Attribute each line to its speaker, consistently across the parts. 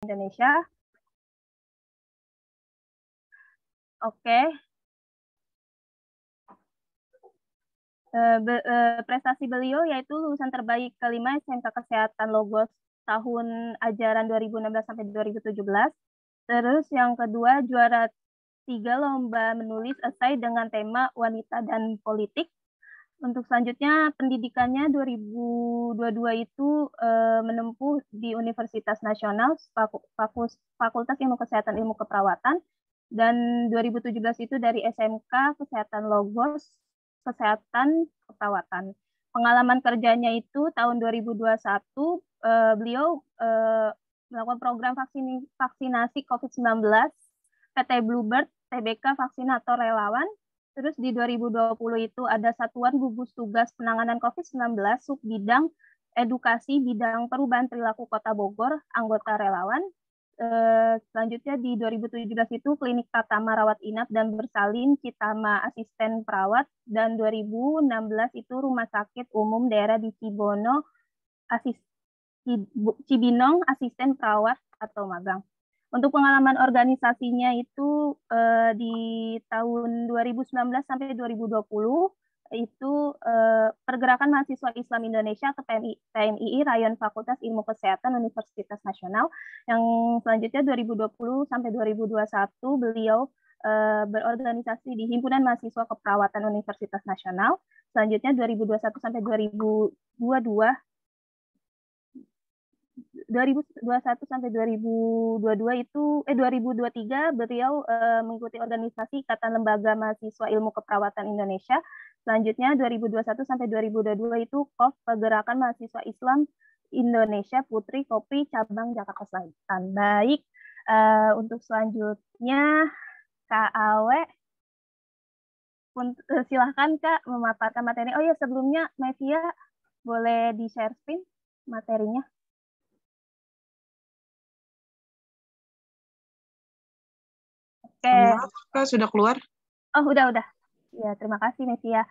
Speaker 1: Indonesia. Oke. Prestasi beliau yaitu lulusan terbaik kelima SMK Kesehatan Logos tahun ajaran 2016 sampai 2017. Terus yang kedua juara 3 lomba menulis esai dengan tema wanita dan politik. Untuk selanjutnya pendidikannya 2022 itu menempuh di Universitas Nasional Fakultas Ilmu Kesehatan Ilmu Keperawatan, dan 2017 itu dari SMK Kesehatan Logos Kesehatan Keperawatan. Pengalaman kerjanya itu tahun 2021 beliau melakukan program vaksinasi COVID-19 PT Bluebird TBK Vaksinator Relawan. Terus di 2020 itu ada Satuan Gugus Tugas Penanganan COVID-19 Subbidang Edukasi Bidang Perubahan Perilaku Kota Bogor, anggota relawan. Selanjutnya di 2017 itu Klinik Pratama Rawat Inap dan Bersalin Citama Asisten Perawat, dan 2016 itu Rumah Sakit Umum Daerah di Cibinong Asisten Perawat atau magang. Untuk pengalaman organisasinya itu di tahun 2019 sampai 2020 itu Pergerakan Mahasiswa Islam Indonesia ke PMII Rayon Fakultas Ilmu Kesehatan Universitas Nasional. Yang selanjutnya 2020 sampai 2021 beliau berorganisasi di Himpunan Mahasiswa Keperawatan Universitas Nasional. Selanjutnya 2021 sampai 2021 sampai 2022 itu 2023 beliau mengikuti organisasi Ikatan Lembaga Mahasiswa Ilmu Keperawatan Indonesia. Selanjutnya 2021 sampai 2022 itu KOF Pergerakan Mahasiswa Islam Indonesia Putri Kopi Cabang Jakarta Selatan. Baik, untuk selanjutnya Kak Awe, silahkan Kak memaparkan materi. Oh ya, sebelumnya Mevia boleh di-share screen materinya. Oke.
Speaker 2: Kak, sudah keluar?
Speaker 1: Oh, udah. Ya, terima kasih, Mevia.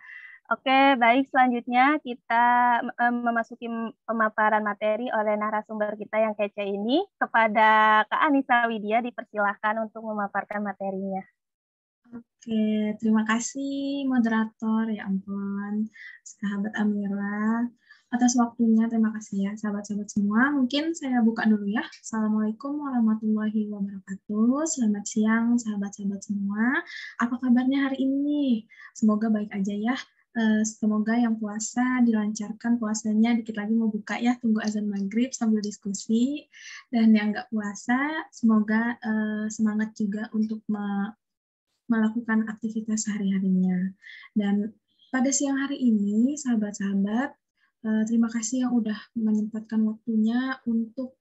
Speaker 1: Oke, baik. Selanjutnya kita memasuki pemaparan materi oleh narasumber kita yang kece ini. Kepada Kak Anissa Widya, dipersilahkan untuk memaparkan materinya.
Speaker 3: Oke, terima kasih moderator. Ya ampun, sahabat Amira. Atas waktunya, terima kasih ya sahabat-sahabat semua. Mungkin saya buka dulu ya. Assalamualaikum warahmatullahi wabarakatuh. Selamat siang sahabat-sahabat semua. Apa kabarnya hari ini? Semoga baik aja ya. Semoga yang puasa dilancarkan puasanya. Dikit lagi mau buka ya, tunggu azan maghrib sambil diskusi. Dan yang nggak puasa, semoga semangat juga untuk melakukan aktivitas sehari-harinya. Dan pada siang hari ini, sahabat-sahabat, terima kasih yang udah menyempatkan waktunya untuk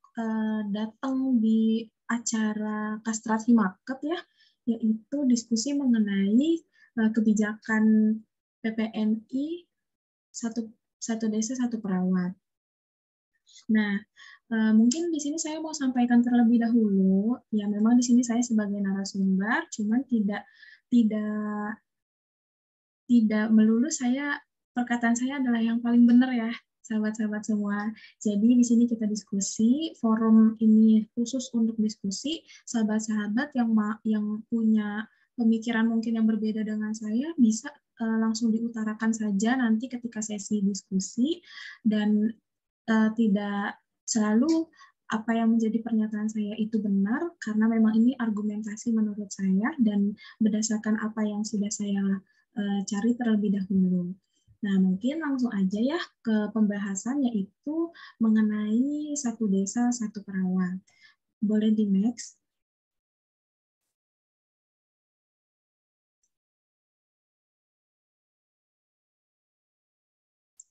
Speaker 3: datang di acara Kastrat Himaket ya, yaitu diskusi mengenai kebijakan PPNI satu desa satu perawat. Nah, mungkin di sini saya mau sampaikan terlebih dahulu, ya memang di sini saya sebagai narasumber, cuman tidak melulu perkataan saya adalah yang paling benar ya, sahabat-sahabat semua. Jadi di sini kita diskusi, forum ini khusus untuk diskusi, sahabat-sahabat yang punya pemikiran mungkin yang berbeda dengan saya bisa langsung diutarakan saja nanti ketika sesi diskusi, dan tidak selalu apa yang menjadi pernyataan saya itu benar, karena memang ini argumentasi menurut saya dan berdasarkan apa yang sudah saya cari terlebih dahulu. Nah, mungkin langsung aja ya ke pembahasan, yaitu mengenai satu desa, satu perawat. Boleh di next?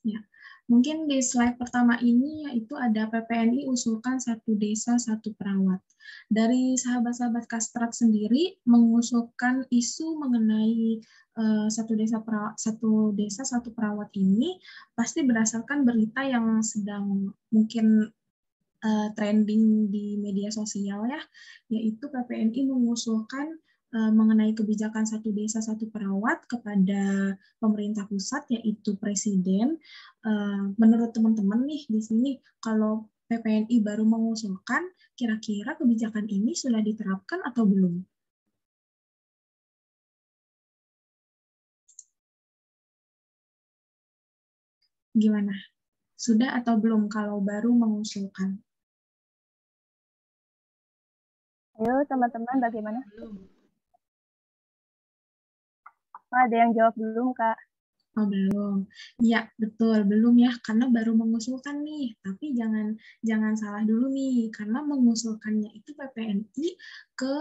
Speaker 3: Ya. Mungkin di slide pertama ini yaitu ada PPNI usulkan satu desa satu perawat. Dari sahabat-sahabat Kastrat sendiri mengusulkan isu mengenai satu desa satu perawat ini pasti berdasarkan berita yang sedang mungkin trending di media sosial ya, yaitu PPNI mengusulkan mengenai kebijakan satu desa satu perawat kepada pemerintah pusat, yaitu presiden. Menurut teman-teman nih di sini, kalau PPNI baru mengusulkan, kira-kira kebijakan ini sudah diterapkan atau belum? Gimana? Sudah atau belum kalau baru mengusulkan?
Speaker 1: Ayo teman-teman, bagaimana?
Speaker 3: Belum.
Speaker 1: Ada yang jawab belum, Kak?
Speaker 3: Oh, belum. Ya, betul, belum ya, karena baru mengusulkan nih. Tapi jangan salah dulu nih, karena mengusulkannya itu PPNI ke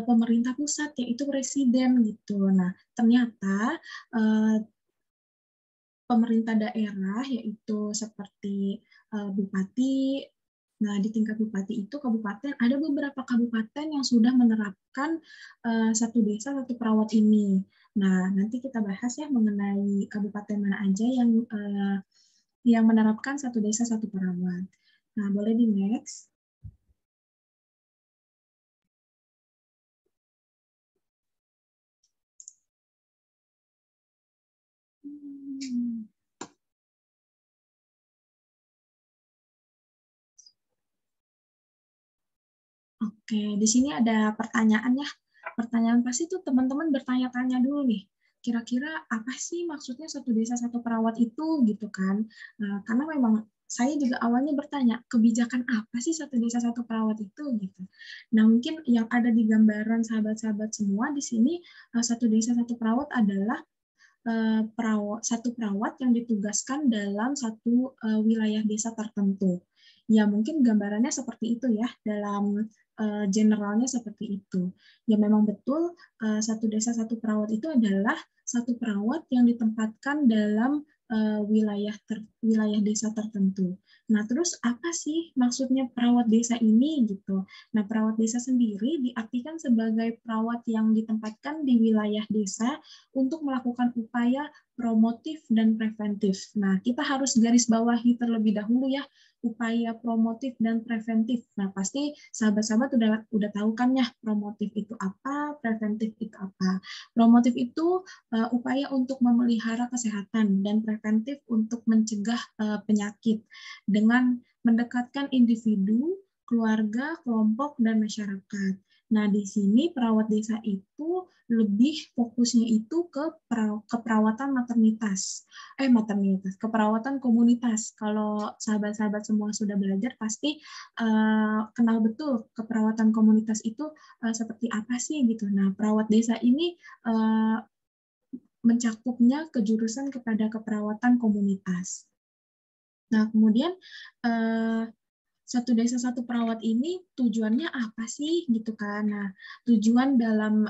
Speaker 3: pemerintah pusat, yaitu presiden gitu. Nah, ternyata pemerintah daerah, yaitu seperti bupati. Nah, di tingkat bupati itu kabupaten, ada beberapa kabupaten yang sudah menerapkan satu desa satu perawat ini. Nah, nanti kita bahas ya mengenai kabupaten mana aja yang menerapkan satu desa satu perawat. Nah, boleh di next. Oke, di sini ada pertanyaan ya. Pertanyaan pasti tuh teman-teman bertanya-tanya dulu nih. Kira-kira apa sih maksudnya satu desa satu perawat itu gitu kan? Nah, karena memang saya juga awalnya bertanya, kebijakan apa sih satu desa satu perawat itu gitu. Nah, mungkin yang ada di gambaran sahabat-sahabat semua di sini satu desa satu perawat adalah satu perawat yang ditugaskan dalam satu wilayah desa tertentu. Ya, mungkin gambarannya seperti itu ya, dalam generalnya seperti itu. Ya, memang betul satu desa satu perawat itu adalah satu perawat yang ditempatkan dalam wilayah desa tertentu. Nah, terus apa sih maksudnya perawat desa ini gitu? Nah, perawat desa sendiri diartikan sebagai perawat yang ditempatkan di wilayah desa untuk melakukan upaya promotif dan preventif. Nah, kita harus garis bawahi terlebih dahulu ya, upaya promotif dan preventif. Nah, pasti sahabat-sahabat udah tahu kan ya, promotif itu apa, preventif itu apa. Promotif itu upaya untuk memelihara kesehatan dan preventif untuk mencegah penyakit dengan mendekatkan individu, keluarga, kelompok, dan masyarakat. Nah, di sini perawat desa itu lebih fokusnya itu ke keperawatan keperawatan komunitas. Kalau sahabat-sahabat semua sudah belajar, pasti kenal betul keperawatan komunitas itu seperti apa sih gitu. Nah, perawat desa ini mencakupnya kejurusan kepada keperawatan komunitas. Nah, kemudian satu desa satu perawat ini tujuannya apa sih gitu kan? Nah, tujuan dalam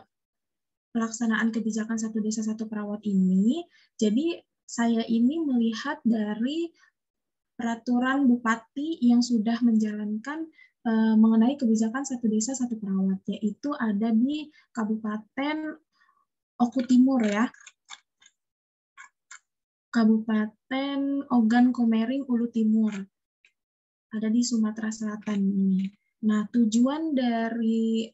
Speaker 3: pelaksanaan kebijakan satu desa satu perawat ini, jadi saya ini melihat dari peraturan bupati yang sudah menjalankan mengenai kebijakan satu desa satu perawat, yaitu ada di Kabupaten Oku Timur ya. Kabupaten Ogan Komering Ulu Timur. Ada di Sumatera Selatan ini. Nah, tujuan dari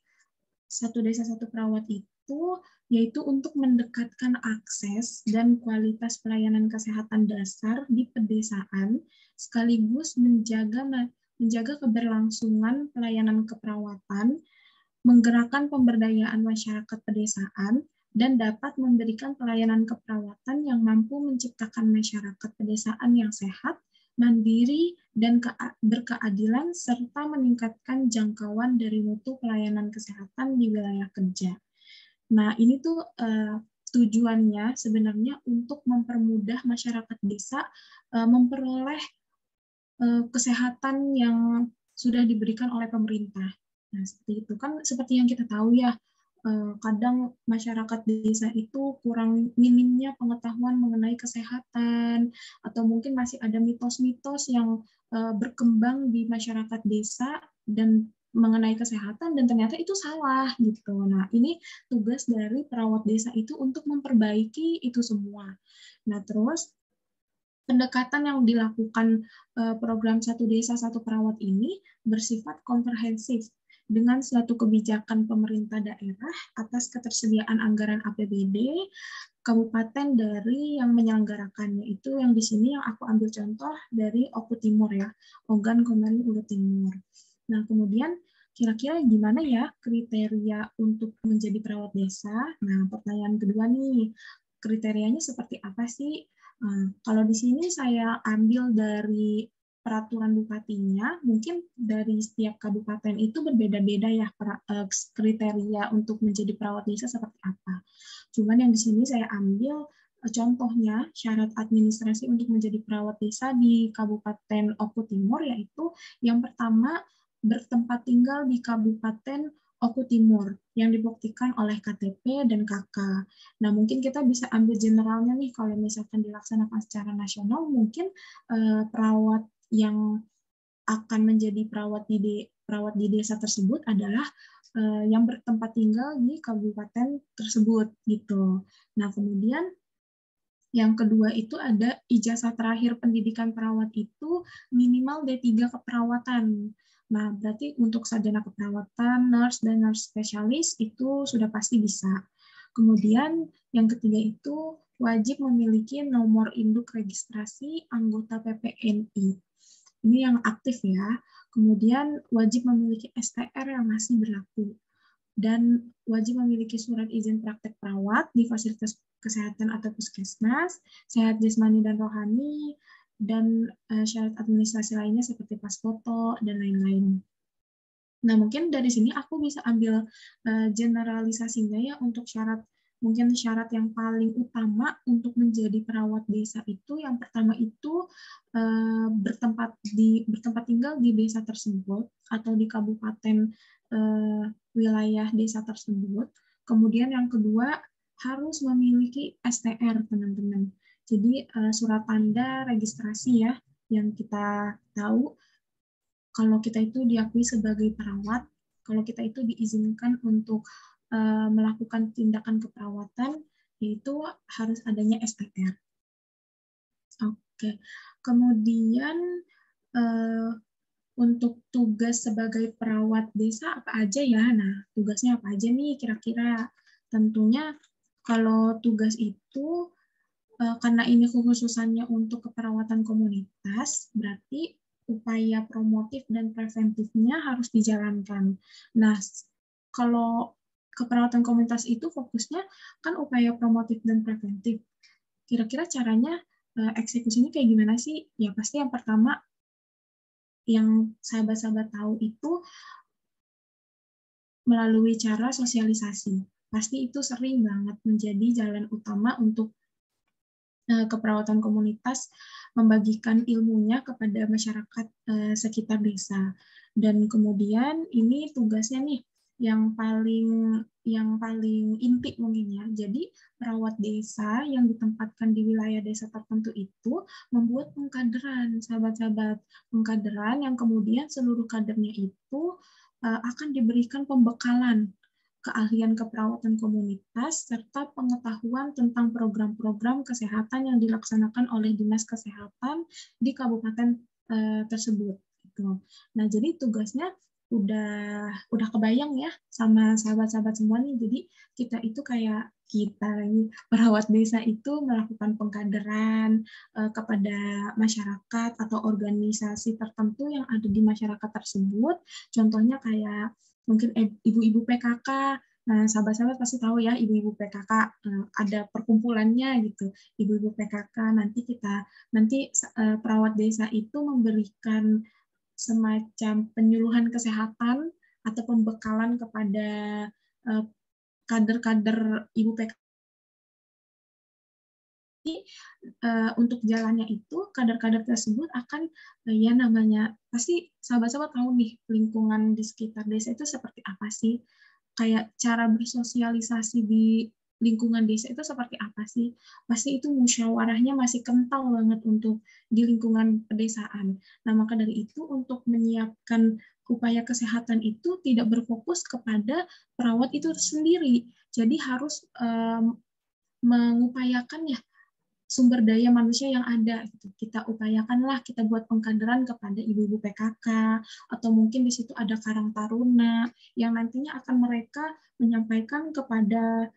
Speaker 3: satu desa satu perawat itu yaitu untuk mendekatkan akses dan kualitas pelayanan kesehatan dasar di pedesaan sekaligus menjaga keberlangsungan pelayanan keperawatan, menggerakkan pemberdayaan masyarakat pedesaan, dan dapat memberikan pelayanan keperawatan yang mampu menciptakan masyarakat pedesaan yang sehat, mandiri, dan berkeadilan, serta meningkatkan jangkauan dari mutu pelayanan kesehatan di wilayah kerja. Nah, ini tuh tujuannya sebenarnya untuk mempermudah masyarakat desa memperoleh kesehatan yang sudah diberikan oleh pemerintah. Nah, seperti itu kan seperti yang kita tahu ya, kadang masyarakat desa itu kurang minimnya pengetahuan mengenai kesehatan, atau mungkin masih ada mitos-mitos yang berkembang di masyarakat desa dan mengenai kesehatan dan ternyata itu salah gitu. Nah, ini tugas dari perawat desa itu untuk memperbaiki itu semua. Nah, terus pendekatan yang dilakukan program satu desa satu perawat ini bersifat komprehensif dengan suatu kebijakan pemerintah daerah atas ketersediaan anggaran APBD kabupaten dari yang menyelenggarakannya. Itu yang di sini yang aku ambil contoh dari Oku Timur ya, Ogan Komering Ulu Timur. Nah, kemudian kira-kira gimana ya kriteria untuk menjadi perawat desa? Nah, pertanyaan kedua nih, kriterianya seperti apa sih? Kalau di sini saya ambil dari peraturan bupatinya, mungkin dari setiap kabupaten itu berbeda-beda ya kriteria untuk menjadi perawat desa seperti apa. Cuman yang di sini saya ambil contohnya syarat administrasi untuk menjadi perawat desa di Kabupaten Oku Timur, yaitu yang pertama bertempat tinggal di Kabupaten Oku Timur yang dibuktikan oleh KTP dan KK. Nah, mungkin kita bisa ambil generalnya nih, kalau misalkan dilaksanakan secara nasional, mungkin perawat yang akan menjadi perawat di desa tersebut adalah yang bertempat tinggal di kabupaten tersebut gitu. Nah, kemudian yang kedua itu ada ijazah terakhir pendidikan perawat itu minimal D3 keperawatan. Nah, berarti untuk sarjana keperawatan, nurse, dan nurse spesialis itu sudah pasti bisa. Kemudian yang ketiga itu wajib memiliki nomor induk registrasi anggota PPNI. Ini yang aktif ya. Kemudian wajib memiliki STR yang masih berlaku. Dan wajib memiliki surat izin praktek perawat di fasilitas kesehatan atau puskesmas, sehat jasmani dan rohani, dan syarat administrasi lainnya seperti pas foto, dan lain-lain. Nah, mungkin dari sini aku bisa ambil generalisasinya ya untuk syarat. Mungkin syarat yang paling utama untuk menjadi perawat desa itu, yang pertama itu bertempat tinggal di desa tersebut atau di kabupaten wilayah desa tersebut. Kemudian yang kedua harus memiliki STR, teman-teman. Jadi surat tanda registrasi ya, yang kita tahu kalau kita itu diakui sebagai perawat, kalau kita itu diizinkan untuk melakukan tindakan keperawatan, yaitu harus adanya STR. Oke, kemudian untuk tugas sebagai perawat desa apa aja ya? Nah, tugasnya apa aja nih kira-kira? Tentunya kalau tugas itu, karena ini kekhususannya untuk keperawatan komunitas, berarti upaya promotif dan preventifnya harus dijalankan. Nah, kalau keperawatan komunitas itu fokusnya kan upaya promotif dan preventif. Kira-kira caranya eksekusinya kayak gimana sih? Ya pasti yang pertama yang sahabat-sahabat tahu itu melalui cara sosialisasi. Pasti itu sering banget menjadi jalan utama untuk keperawatan komunitas membagikan ilmunya kepada masyarakat sekitar desa. Dan kemudian ini tugasnya nih yang paling inti mungkin ya. Jadi perawat desa yang ditempatkan di wilayah desa tertentu itu membuat pengkaderan, sahabat-sahabat, pengkaderan yang kemudian seluruh kadernya itu akan diberikan pembekalan keahlian keperawatan komunitas, serta pengetahuan tentang program-program kesehatan yang dilaksanakan oleh Dinas Kesehatan di kabupaten tersebut. Gitu. Nah, jadi tugasnya udah kebayang ya sama sahabat-sahabat semua nih. Jadi kita itu kayak perawat desa itu melakukan pengkaderan kepada masyarakat atau organisasi tertentu yang ada di masyarakat tersebut. Contohnya kayak mungkin ibu-ibu PKK. Nah, sahabat-sahabat pasti tahu ya, ibu-ibu PKK ada perkumpulannya gitu. Ibu-ibu PKK nanti perawat desa itu memberikan semacam penyuluhan kesehatan atau pembekalan kepada kader-kader ibu PKK. Untuk jalannya itu kader-kader tersebut akan ya namanya pasti sahabat-sahabat tahu nih lingkungan di sekitar desa itu seperti apa sih, kayak cara bersosialisasi di lingkungan desa itu seperti apa sih, pasti itu musyawarahnya masih kental banget untuk di lingkungan pedesaan. Nah, maka dari itu untuk menyiapkan upaya kesehatan itu tidak berfokus kepada perawat itu sendiri, jadi harus mengupayakan ya sumber daya manusia yang ada. Gitu. Kita upayakanlah, kita buat pengkaderan kepada ibu-ibu PKK, atau mungkin di situ ada Karang Taruna, yang nantinya akan mereka menyampaikan kepada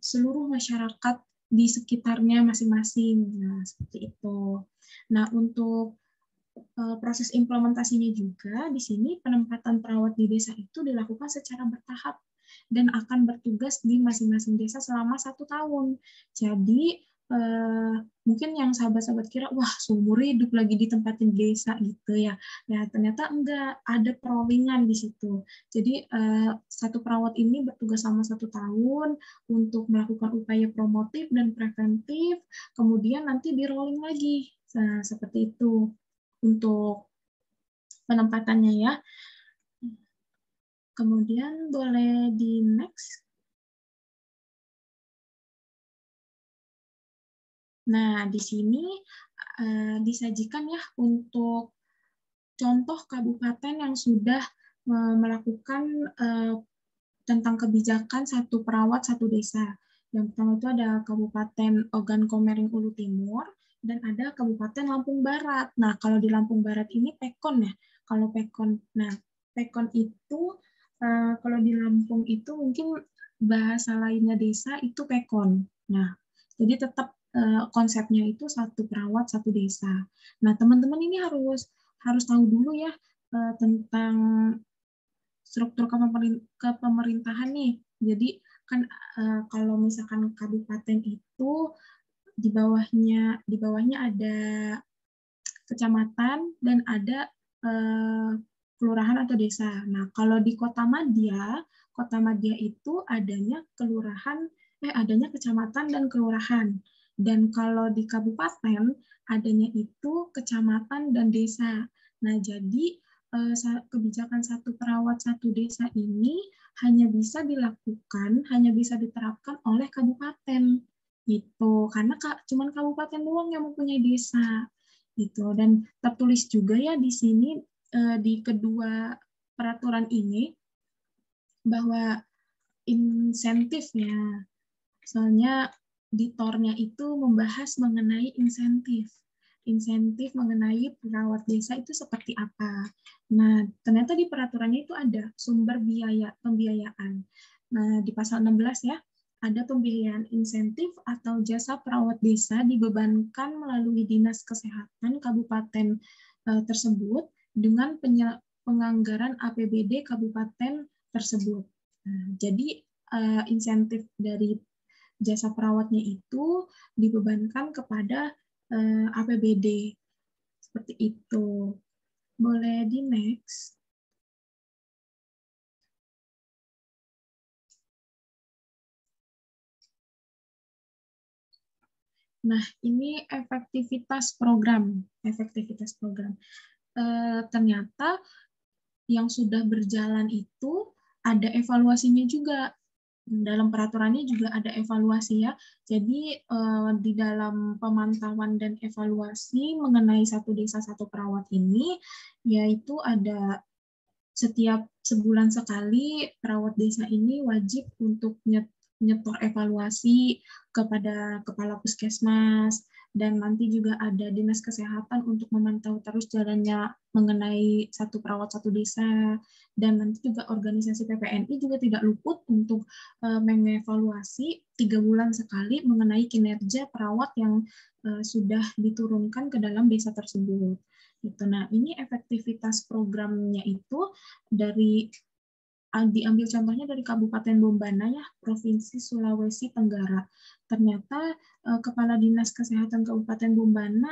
Speaker 3: seluruh masyarakat di sekitarnya masing-masing. Nah, seperti itu. Nah, untuk proses implementasinya juga di sini penempatan perawat di desa itu dilakukan secara bertahap dan akan bertugas di masing-masing desa selama 1 tahun. Jadi mungkin yang sahabat-sahabat kira, wah seumur hidup lagi ditempatin desa gitu ya. Ya ternyata enggak, ada perowingan di situ. Jadi satu perawat ini bertugas selama 1 tahun untuk melakukan upaya promotif dan preventif, kemudian nanti di rolling lagi. Nah, seperti itu untuk penempatannya ya. Kemudian boleh di next. Nah, di sini disajikan ya untuk contoh kabupaten yang sudah melakukan tentang kebijakan satu perawat satu desa. Yang pertama itu ada Kabupaten Ogan Komering Ulu Timur dan ada Kabupaten Lampung Barat. Nah, kalau di Lampung Barat ini Pekon ya. Kalau Pekon, nah Pekon itu kalau di Lampung itu mungkin bahasa lainnya desa itu Pekon. Nah, jadi tetap konsepnya itu satu perawat satu desa. Nah, teman-teman ini harus tahu dulu ya tentang struktur kepemerintahan nih. Jadi kan kalau misalkan kabupaten itu di bawahnya ada kecamatan dan ada kelurahan atau desa. Nah, kalau di Kota Madya itu adanya kecamatan dan kelurahan. Dan kalau di kabupaten adanya itu kecamatan dan desa. Nah, jadi kebijakan satu perawat satu desa ini hanya bisa diterapkan oleh kabupaten gitu. Karena cuman kabupaten doang yang mempunyai desa gitu. Dan tertulis juga ya di sini di kedua peraturan ini bahwa insentifnya, soalnya di tornya itu membahas mengenai insentif mengenai perawat desa itu seperti apa. Nah, ternyata di peraturannya itu ada sumber pembiayaan. Nah, di pasal 16 ya, ada pembiayaan insentif atau jasa perawat desa dibebankan melalui Dinas Kesehatan Kabupaten tersebut dengan penganggaran APBD kabupaten tersebut. Nah, jadi insentif dari jasa perawatnya itu dibebankan kepada APBD. Seperti itu. Boleh di next. Nah, ini efektivitas program. Ternyata yang sudah berjalan itu ada evaluasinya juga. Dalam peraturannya juga ada evaluasi ya. Jadi di dalam pemantauan dan evaluasi mengenai satu desa satu perawat ini, yaitu ada setiap sebulan sekali perawat desa ini wajib untuk nyetor evaluasi kepada kepala puskesmas, dan nanti juga ada dinas kesehatan untuk memantau terus jalannya mengenai satu perawat satu desa, dan nanti juga organisasi PPNI juga tidak luput untuk mengevaluasi 3 bulan sekali mengenai kinerja perawat yang sudah diturunkan ke dalam desa tersebut. Gitu. Nah, ini efektivitas programnya itu diambil contohnya dari Kabupaten Bombana ya, Provinsi Sulawesi Tenggara. Ternyata Kepala Dinas Kesehatan Kabupaten Bombana,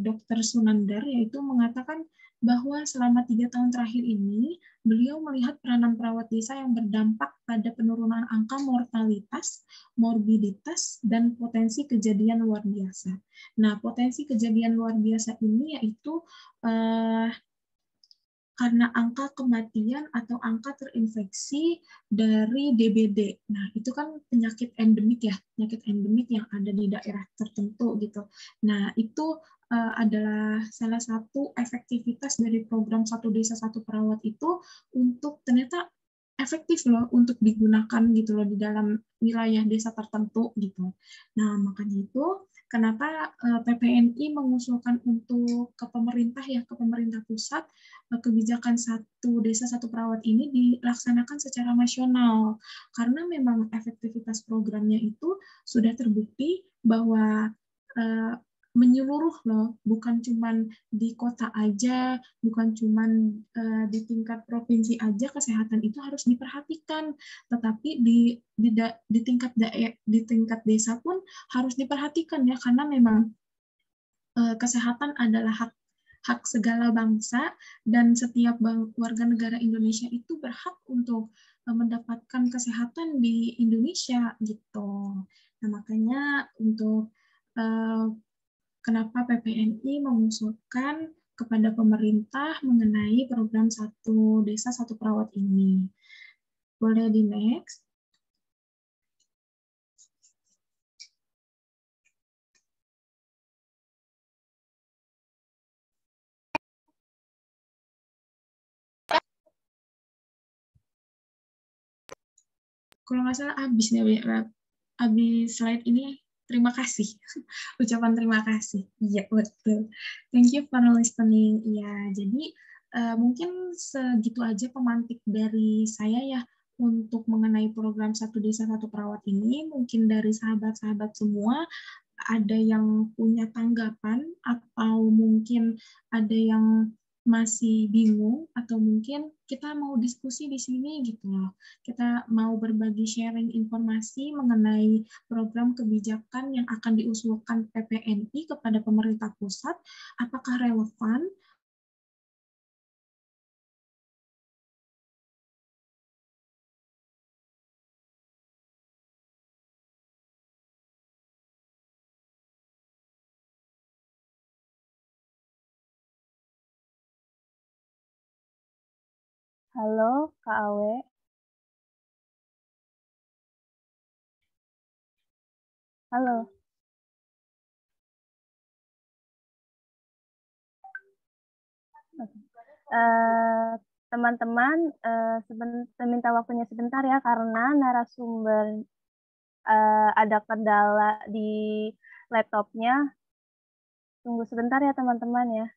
Speaker 3: Dr. Sunandar, yaitu mengatakan bahwa selama 3 tahun terakhir ini, beliau melihat peranan perawat desa yang berdampak pada penurunan angka mortalitas, morbiditas, dan potensi kejadian luar biasa. Nah, potensi kejadian luar biasa ini yaitu karena angka kematian atau angka terinfeksi dari DBD. Nah, itu kan penyakit endemik ya, penyakit endemik yang ada di daerah tertentu gitu. Nah, itu adalah salah satu efektivitas dari program Satu Desa Satu Perawat itu, untuk ternyata efektif loh untuk digunakan gitu loh di dalam wilayah desa tertentu gitu. Nah, makanya itu kenapa PPNI mengusulkan untuk ke pemerintah pusat, kebijakan Satu Desa Satu Perawat ini dilaksanakan secara nasional, karena memang efektivitas programnya itu sudah terbukti bahwa menyeluruh loh, bukan cuman di kota aja, bukan cuman di tingkat provinsi aja kesehatan itu harus diperhatikan, tetapi di tingkat desa pun harus diperhatikan ya, karena memang kesehatan adalah hak segala bangsa dan setiap warga negara Indonesia itu berhak untuk mendapatkan kesehatan di Indonesia gitu. Nah, makanya untuk kenapa PPNI mengusulkan kepada pemerintah mengenai program Satu Desa Satu Perawat ini. Boleh di next? Kalau nggak salah habis nih, habis slide ini. Terima kasih. Ucapan terima kasih. Iya, betul. Thank you for listening. Iya, jadi mungkin segitu aja pemantik dari saya ya untuk mengenai program Satu Desa Satu Perawat ini. Mungkin dari sahabat-sahabat semua ada yang punya tanggapan atau mungkin ada yang masih bingung atau mungkin kita mau diskusi di sini gitu loh. Kita mau berbagi sharing informasi mengenai program kebijakan yang akan diusulkan PPNI kepada pemerintah pusat, apakah relevan?
Speaker 1: Halo, Kak Awe. Halo. Teman-teman, minta waktunya sebentar ya, karena narasumber ada kendala di laptopnya. Tunggu sebentar ya teman-teman ya.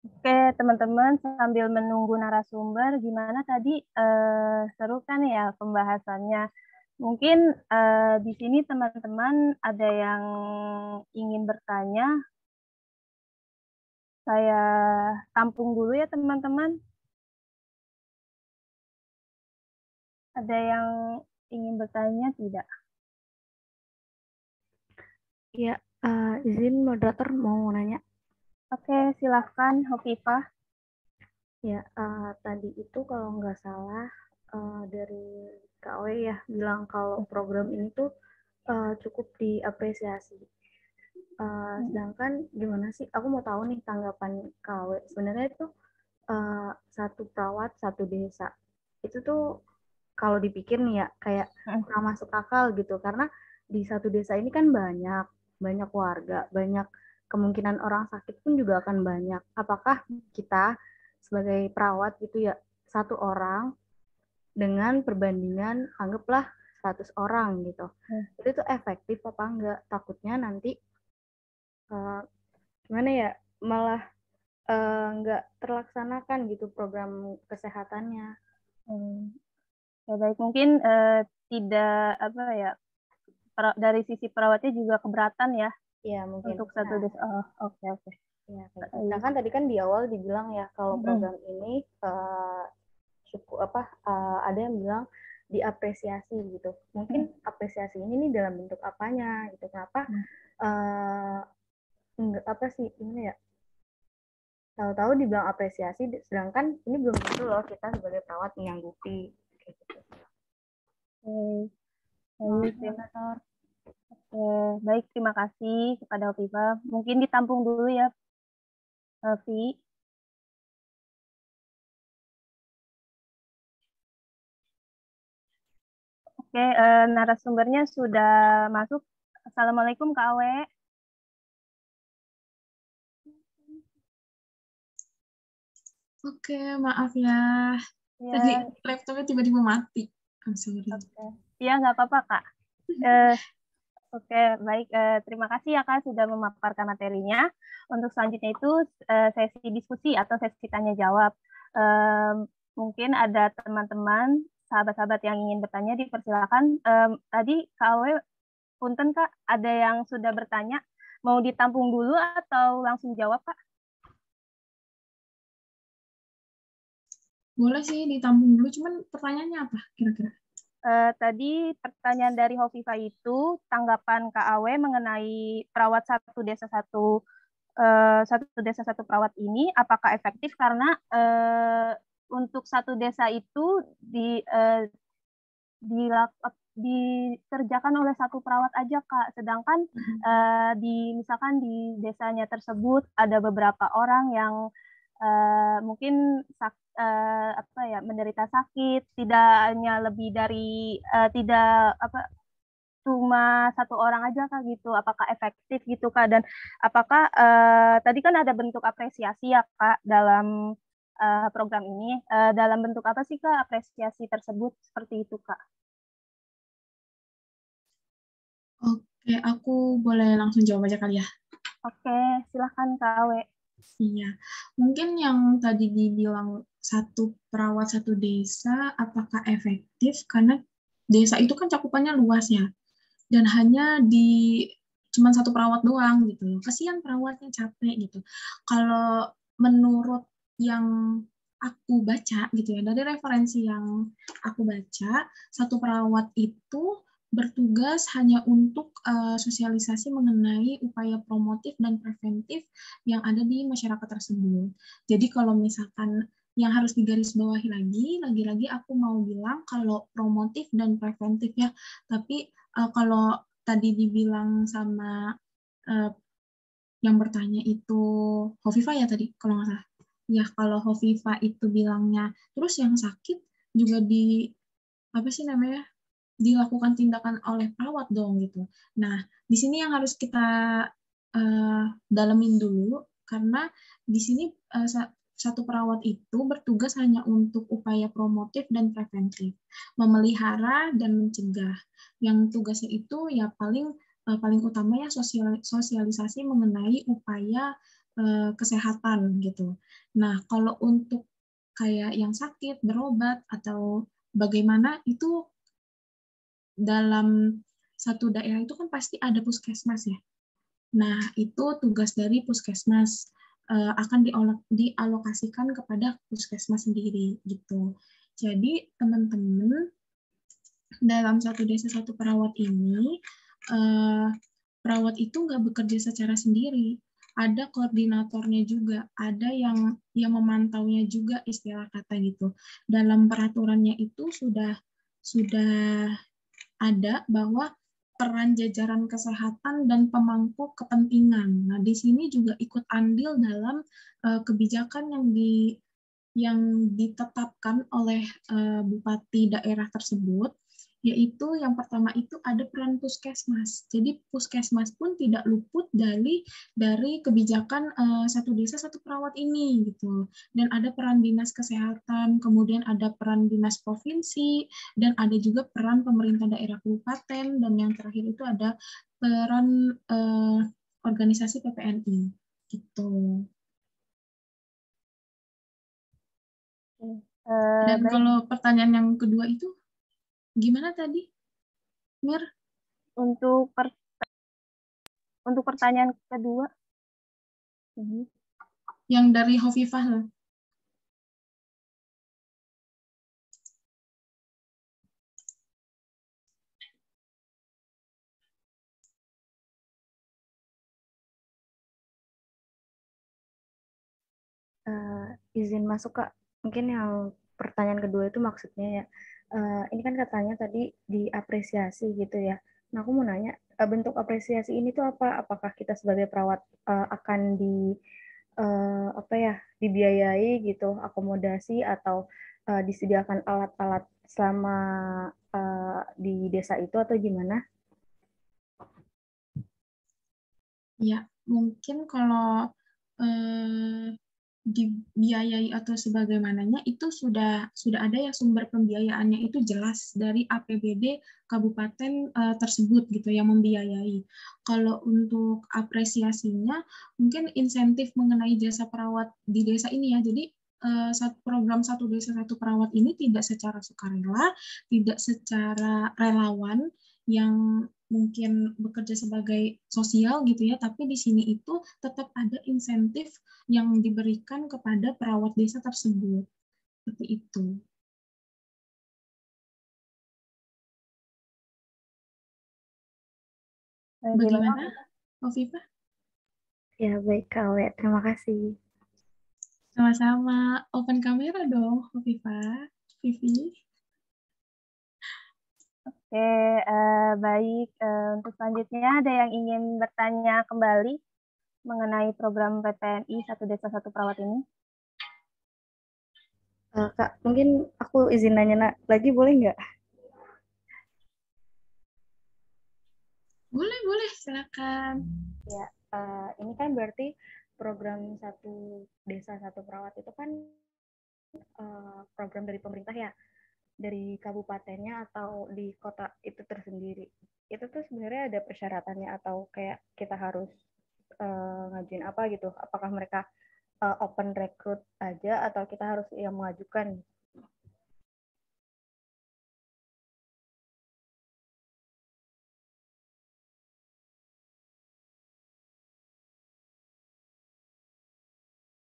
Speaker 1: Oke, teman-teman, sambil menunggu narasumber, gimana tadi seru kan ya pembahasannya? Mungkin di sini teman-teman ada yang ingin bertanya. Saya tampung dulu ya teman-teman. Ada yang ingin bertanya tidak?
Speaker 2: Ya, izin moderator mau nanya.
Speaker 1: Oke, silahkan Hovifah.
Speaker 2: Ya, tadi itu kalau nggak salah dari KW ya bilang kalau program ini tuh cukup diapresiasi. Sedangkan gimana sih? Aku mau tahu nih tanggapan KW. Sebenarnya itu satu perawat satu desa itu tuh kalau dipikir nih ya kayak kurang masuk akal gitu karena di satu desa ini kan banyak warga, banyak kemungkinan orang sakit pun juga akan banyak. Apakah kita sebagai perawat gitu ya satu orang dengan perbandingan anggaplah 100 orang gitu. Itu tuh efektif apa enggak? Takutnya nanti gimana ya malah enggak terlaksanakan gitu program kesehatannya.
Speaker 1: Ya baik, mungkin tidak apa ya dari sisi perawatnya juga keberatan ya
Speaker 2: Iya, mungkin.
Speaker 1: untuk satu desa. Oh, oke.
Speaker 2: Ya, nah kan tadi kan di awal dibilang ya kalau program ini ada yang bilang diapresiasi gitu. Mungkin apresiasi ini nih dalam bentuk apanya gitu. Kenapa apa sih ini ya? Tahu-tahu dibilang apresiasi, sedangkan ini belum tentu loh kita sebagai perawat menyanggupi.
Speaker 1: Baik, terima kasih kepada Hovifa. Mungkin ditampung dulu ya, Vi. Oke, narasumbernya sudah masuk. Assalamualaikum Kak Awe.
Speaker 3: Oke, maaf ya. Tadi laptopnya tiba-tiba mati. I'm sorry.
Speaker 1: Iya, nggak apa-apa, Kak. Oke, baik. Terima kasih ya, Kak, sudah memaparkan materinya. Untuk selanjutnya itu sesi diskusi atau sesi tanya-jawab. Mungkin ada teman-teman, sahabat-sahabat yang ingin bertanya, dipersilakan. Tadi Kak Awe, punten Kak, ada yang sudah bertanya. Mau ditampung dulu atau langsung jawab, Kak?
Speaker 3: Boleh sih ditampung dulu, cuman pertanyaannya apa kira-kira?
Speaker 1: Tadi pertanyaan dari Hovifa itu tanggapan Kak Awe mengenai perawat satu desa satu perawat ini apakah efektif karena untuk satu desa itu dikerjakan oleh satu perawat aja Kak, sedangkan misalkan di desanya tersebut ada beberapa orang yang mungkin menderita sakit, tidak hanya lebih dari tidak cuma satu orang aja Kak gitu. Apakah efektif gitu Kak, dan apakah tadi kan ada bentuk apresiasi ya Kak dalam program ini, dalam bentuk apa sih Kak apresiasi tersebut seperti itu Kak?
Speaker 3: Oke, aku boleh langsung jawab aja kali ya.
Speaker 1: Oke, silahkan Kak Awe.
Speaker 3: Iya, mungkin yang tadi dibilang satu perawat satu desa, apakah efektif? Karena desa itu kan cakupannya luas ya, dan hanya cuma satu perawat doang gitu loh. Kasihan perawatnya capek gitu. Kalau menurut yang aku baca gitu ya, dari referensi yang aku baca, satu perawat itu bertugas hanya untuk sosialisasi mengenai upaya promotif dan preventif yang ada di masyarakat tersebut. Jadi kalau misalkan yang harus digarisbawahi lagi aku mau bilang kalau promotif dan preventif ya, tapi kalau tadi dibilang sama yang bertanya itu Hovifa ya tadi, kalau nggak salah. Ya, kalau Hovifa itu bilangnya, terus yang sakit juga dilakukan tindakan oleh perawat dong gitu. Nah, di sini yang harus kita dalemin dulu, karena di sini satu perawat itu bertugas hanya untuk upaya promotif dan preventif, memelihara dan mencegah. Yang tugasnya itu ya paling utama ya sosialisasi mengenai upaya kesehatan gitu. Nah, kalau untuk kayak yang sakit, berobat, atau bagaimana itu dalam satu daerah itu kan pasti ada puskesmas ya. Nah, itu tugas dari puskesmas akan dialokasikan kepada puskesmas sendiri gitu. Jadi teman-teman dalam satu desa satu perawat ini perawat itu nggak bekerja secara sendiri. Ada koordinatornya juga, ada yang memantaunya juga istilah kata gitu. Dalam peraturannya itu sudah ada bahwa peran jajaran kesehatan dan pemangku kepentingan. Nah, di sini juga ikut andil dalam kebijakan yang ditetapkan oleh bupati daerah tersebut, yaitu yang pertama itu ada peran puskesmas. Jadi puskesmas pun tidak luput dari kebijakan satu desa satu perawat ini gitu. Dan ada peran dinas kesehatan, kemudian ada peran dinas provinsi, dan ada juga peran pemerintah daerah kabupaten, dan yang terakhir itu ada peran organisasi PPNI gitu. Dan kalau pertanyaan yang kedua itu gimana tadi, Mir?
Speaker 1: Untuk untuk pertanyaan kedua,
Speaker 3: Yang dari Hovifah lah.
Speaker 2: Izin masuk Kak, mungkin yang pertanyaan kedua itu maksudnya ya, ini kan katanya tadi diapresiasi gitu ya. Nah aku mau nanya, bentuk apresiasi ini tuh apa? Apakah kita sebagai perawat akan apa ya, dibiayai gitu, akomodasi, atau disediakan alat-alat selama di desa itu, atau gimana?
Speaker 3: Ya, mungkin kalau dibiayai atau sebagaimananya itu sudah ada ya sumber pembiayaannya, itu jelas dari APBD kabupaten tersebut gitu yang membiayai. Kalau untuk apresiasinya mungkin insentif mengenai jasa perawat di desa ini ya. Jadi program Satu Desa Satu Perawat ini tidak secara sukarela, tidak secara relawan yang mungkin bekerja sebagai sosial gitu ya, tapi di sini itu tetap ada insentif yang diberikan kepada perawat desa tersebut. Seperti itu. Bagaimana, Hovifah?
Speaker 2: Ya baik Kak Awe, terima kasih.
Speaker 3: Sama-sama. Open kamera dong, Hovifah. Vivi.
Speaker 1: Oke, baik. Untuk selanjutnya ada yang ingin bertanya kembali mengenai program PPNI Satu Desa Satu Perawat ini?
Speaker 2: Kak, mungkin aku izin nanya lagi, boleh nggak?
Speaker 3: Boleh, silakan.
Speaker 2: Ya, ini kan berarti program Satu Desa Satu Perawat itu kan program dari pemerintah ya, dari kabupatennya atau di kota itu tersendiri. Itu tuh sebenarnya ada persyaratannya, atau kayak kita harus ngajuin apa gitu? Apakah mereka open recruit aja, atau kita harus yang mengajukan?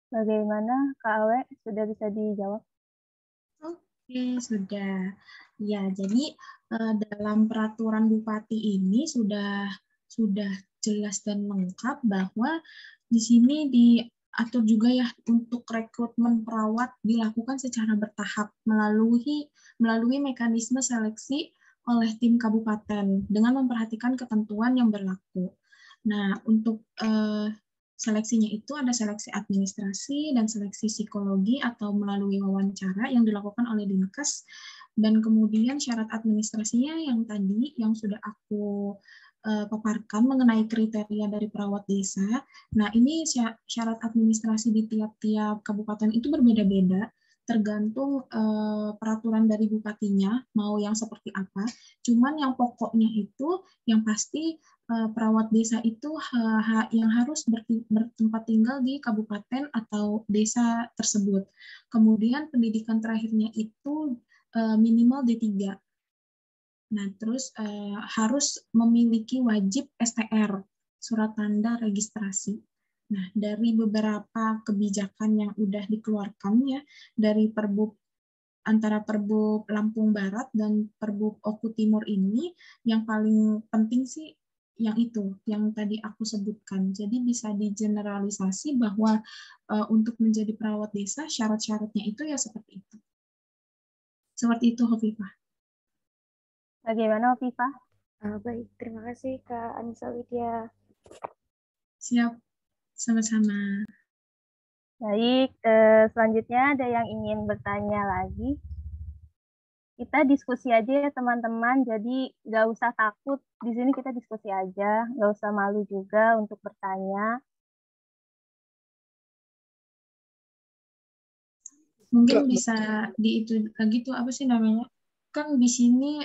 Speaker 1: Bagaimana, Kak Awe? Sudah bisa dijawab?
Speaker 3: Oke, sudah. Ya, jadi dalam peraturan Bupati ini sudah jelas dan lengkap bahwa di sini diatur juga ya untuk rekrutmen perawat dilakukan secara bertahap melalui mekanisme seleksi oleh tim kabupaten dengan memperhatikan ketentuan yang berlaku. Nah, untuk seleksinya itu ada seleksi administrasi dan seleksi psikologi atau melalui wawancara yang dilakukan oleh Dinkes, dan kemudian syarat administrasinya yang tadi yang sudah aku paparkan mengenai kriteria dari perawat desa. Nah, ini syarat administrasi di tiap-tiap kabupaten itu berbeda-beda, tergantung peraturan dari bupatinya mau yang seperti apa. Cuman yang pokoknya itu yang pasti perawat desa itu yang harus bertempat tinggal di kabupaten atau desa tersebut. Kemudian pendidikan terakhirnya itu minimal D3. Nah, terus harus memiliki wajib STR, surat tanda registrasi. Nah, dari beberapa kebijakan yang udah dikeluarkan ya, dari antara Perbub Lampung Barat dan Perbub Oku Timur ini, yang paling penting sih yang itu, yang tadi aku sebutkan. Jadi bisa digeneralisasi bahwa untuk menjadi perawat desa, syarat-syaratnya itu ya seperti itu. Seperti itu, Hovifah.
Speaker 1: Bagaimana, Hovifah?
Speaker 2: Baik, terima kasih Kak Anissa Widya.
Speaker 3: Siap, sama-sama.
Speaker 1: Baik, selanjutnya ada yang ingin bertanya lagi. Kita diskusi aja ya teman-teman, jadi nggak usah takut. Di sini kita diskusi aja, nggak usah malu juga untuk bertanya.
Speaker 3: Mungkin bisa itu gitu, apa sih namanya? Kan di sini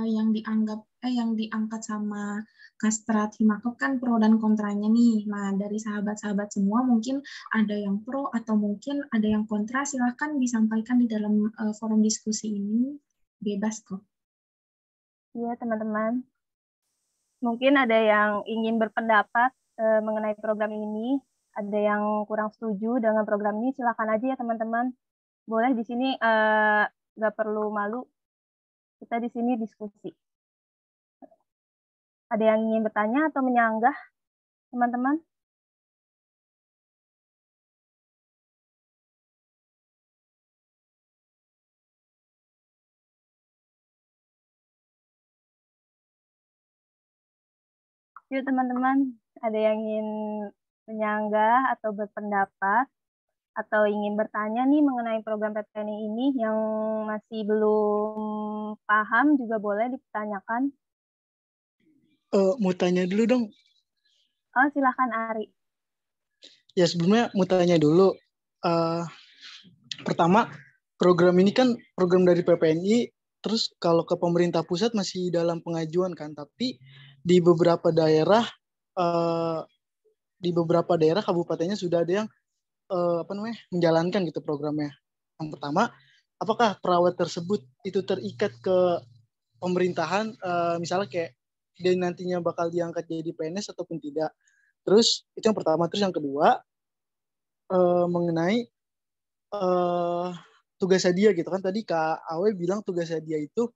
Speaker 3: yang diangkat sama Kastrat Himakop kan pro dan kontranya nih. Nah, dari sahabat-sahabat semua mungkin ada yang pro atau mungkin ada yang kontra, silahkan disampaikan di dalam forum diskusi ini. Bebas kok.
Speaker 1: Iya, teman-teman. Mungkin ada yang ingin berpendapat mengenai program ini, ada yang kurang setuju dengan program ini, silakan aja ya teman-teman. Boleh di sini nggak perlu malu, kita di sini diskusi. Ada yang ingin bertanya atau menyanggah, teman-teman? Yuk teman-teman, ada yang ingin menyanggah atau berpendapat atau ingin bertanya nih mengenai program PPNI ini yang masih belum paham juga boleh ditanyakan.
Speaker 4: Mau tanya dulu dong.
Speaker 1: Oh, silahkan Ari.
Speaker 4: Ya sebelumnya mau tanya dulu. Pertama, program ini kan program dari PPNI, terus kalau ke pemerintah pusat masih dalam pengajuan kan, tapi di beberapa daerah kabupatennya sudah ada yang menjalankan gitu programnya. Yang pertama, apakah perawat tersebut itu terikat ke pemerintahan, misalnya kayak dia nantinya bakal diangkat jadi PNS ataupun tidak. Terus itu yang pertama. Terus yang kedua, mengenai tugasnya dia gitu kan, tadi Kak Awe bilang tugasnya dia itu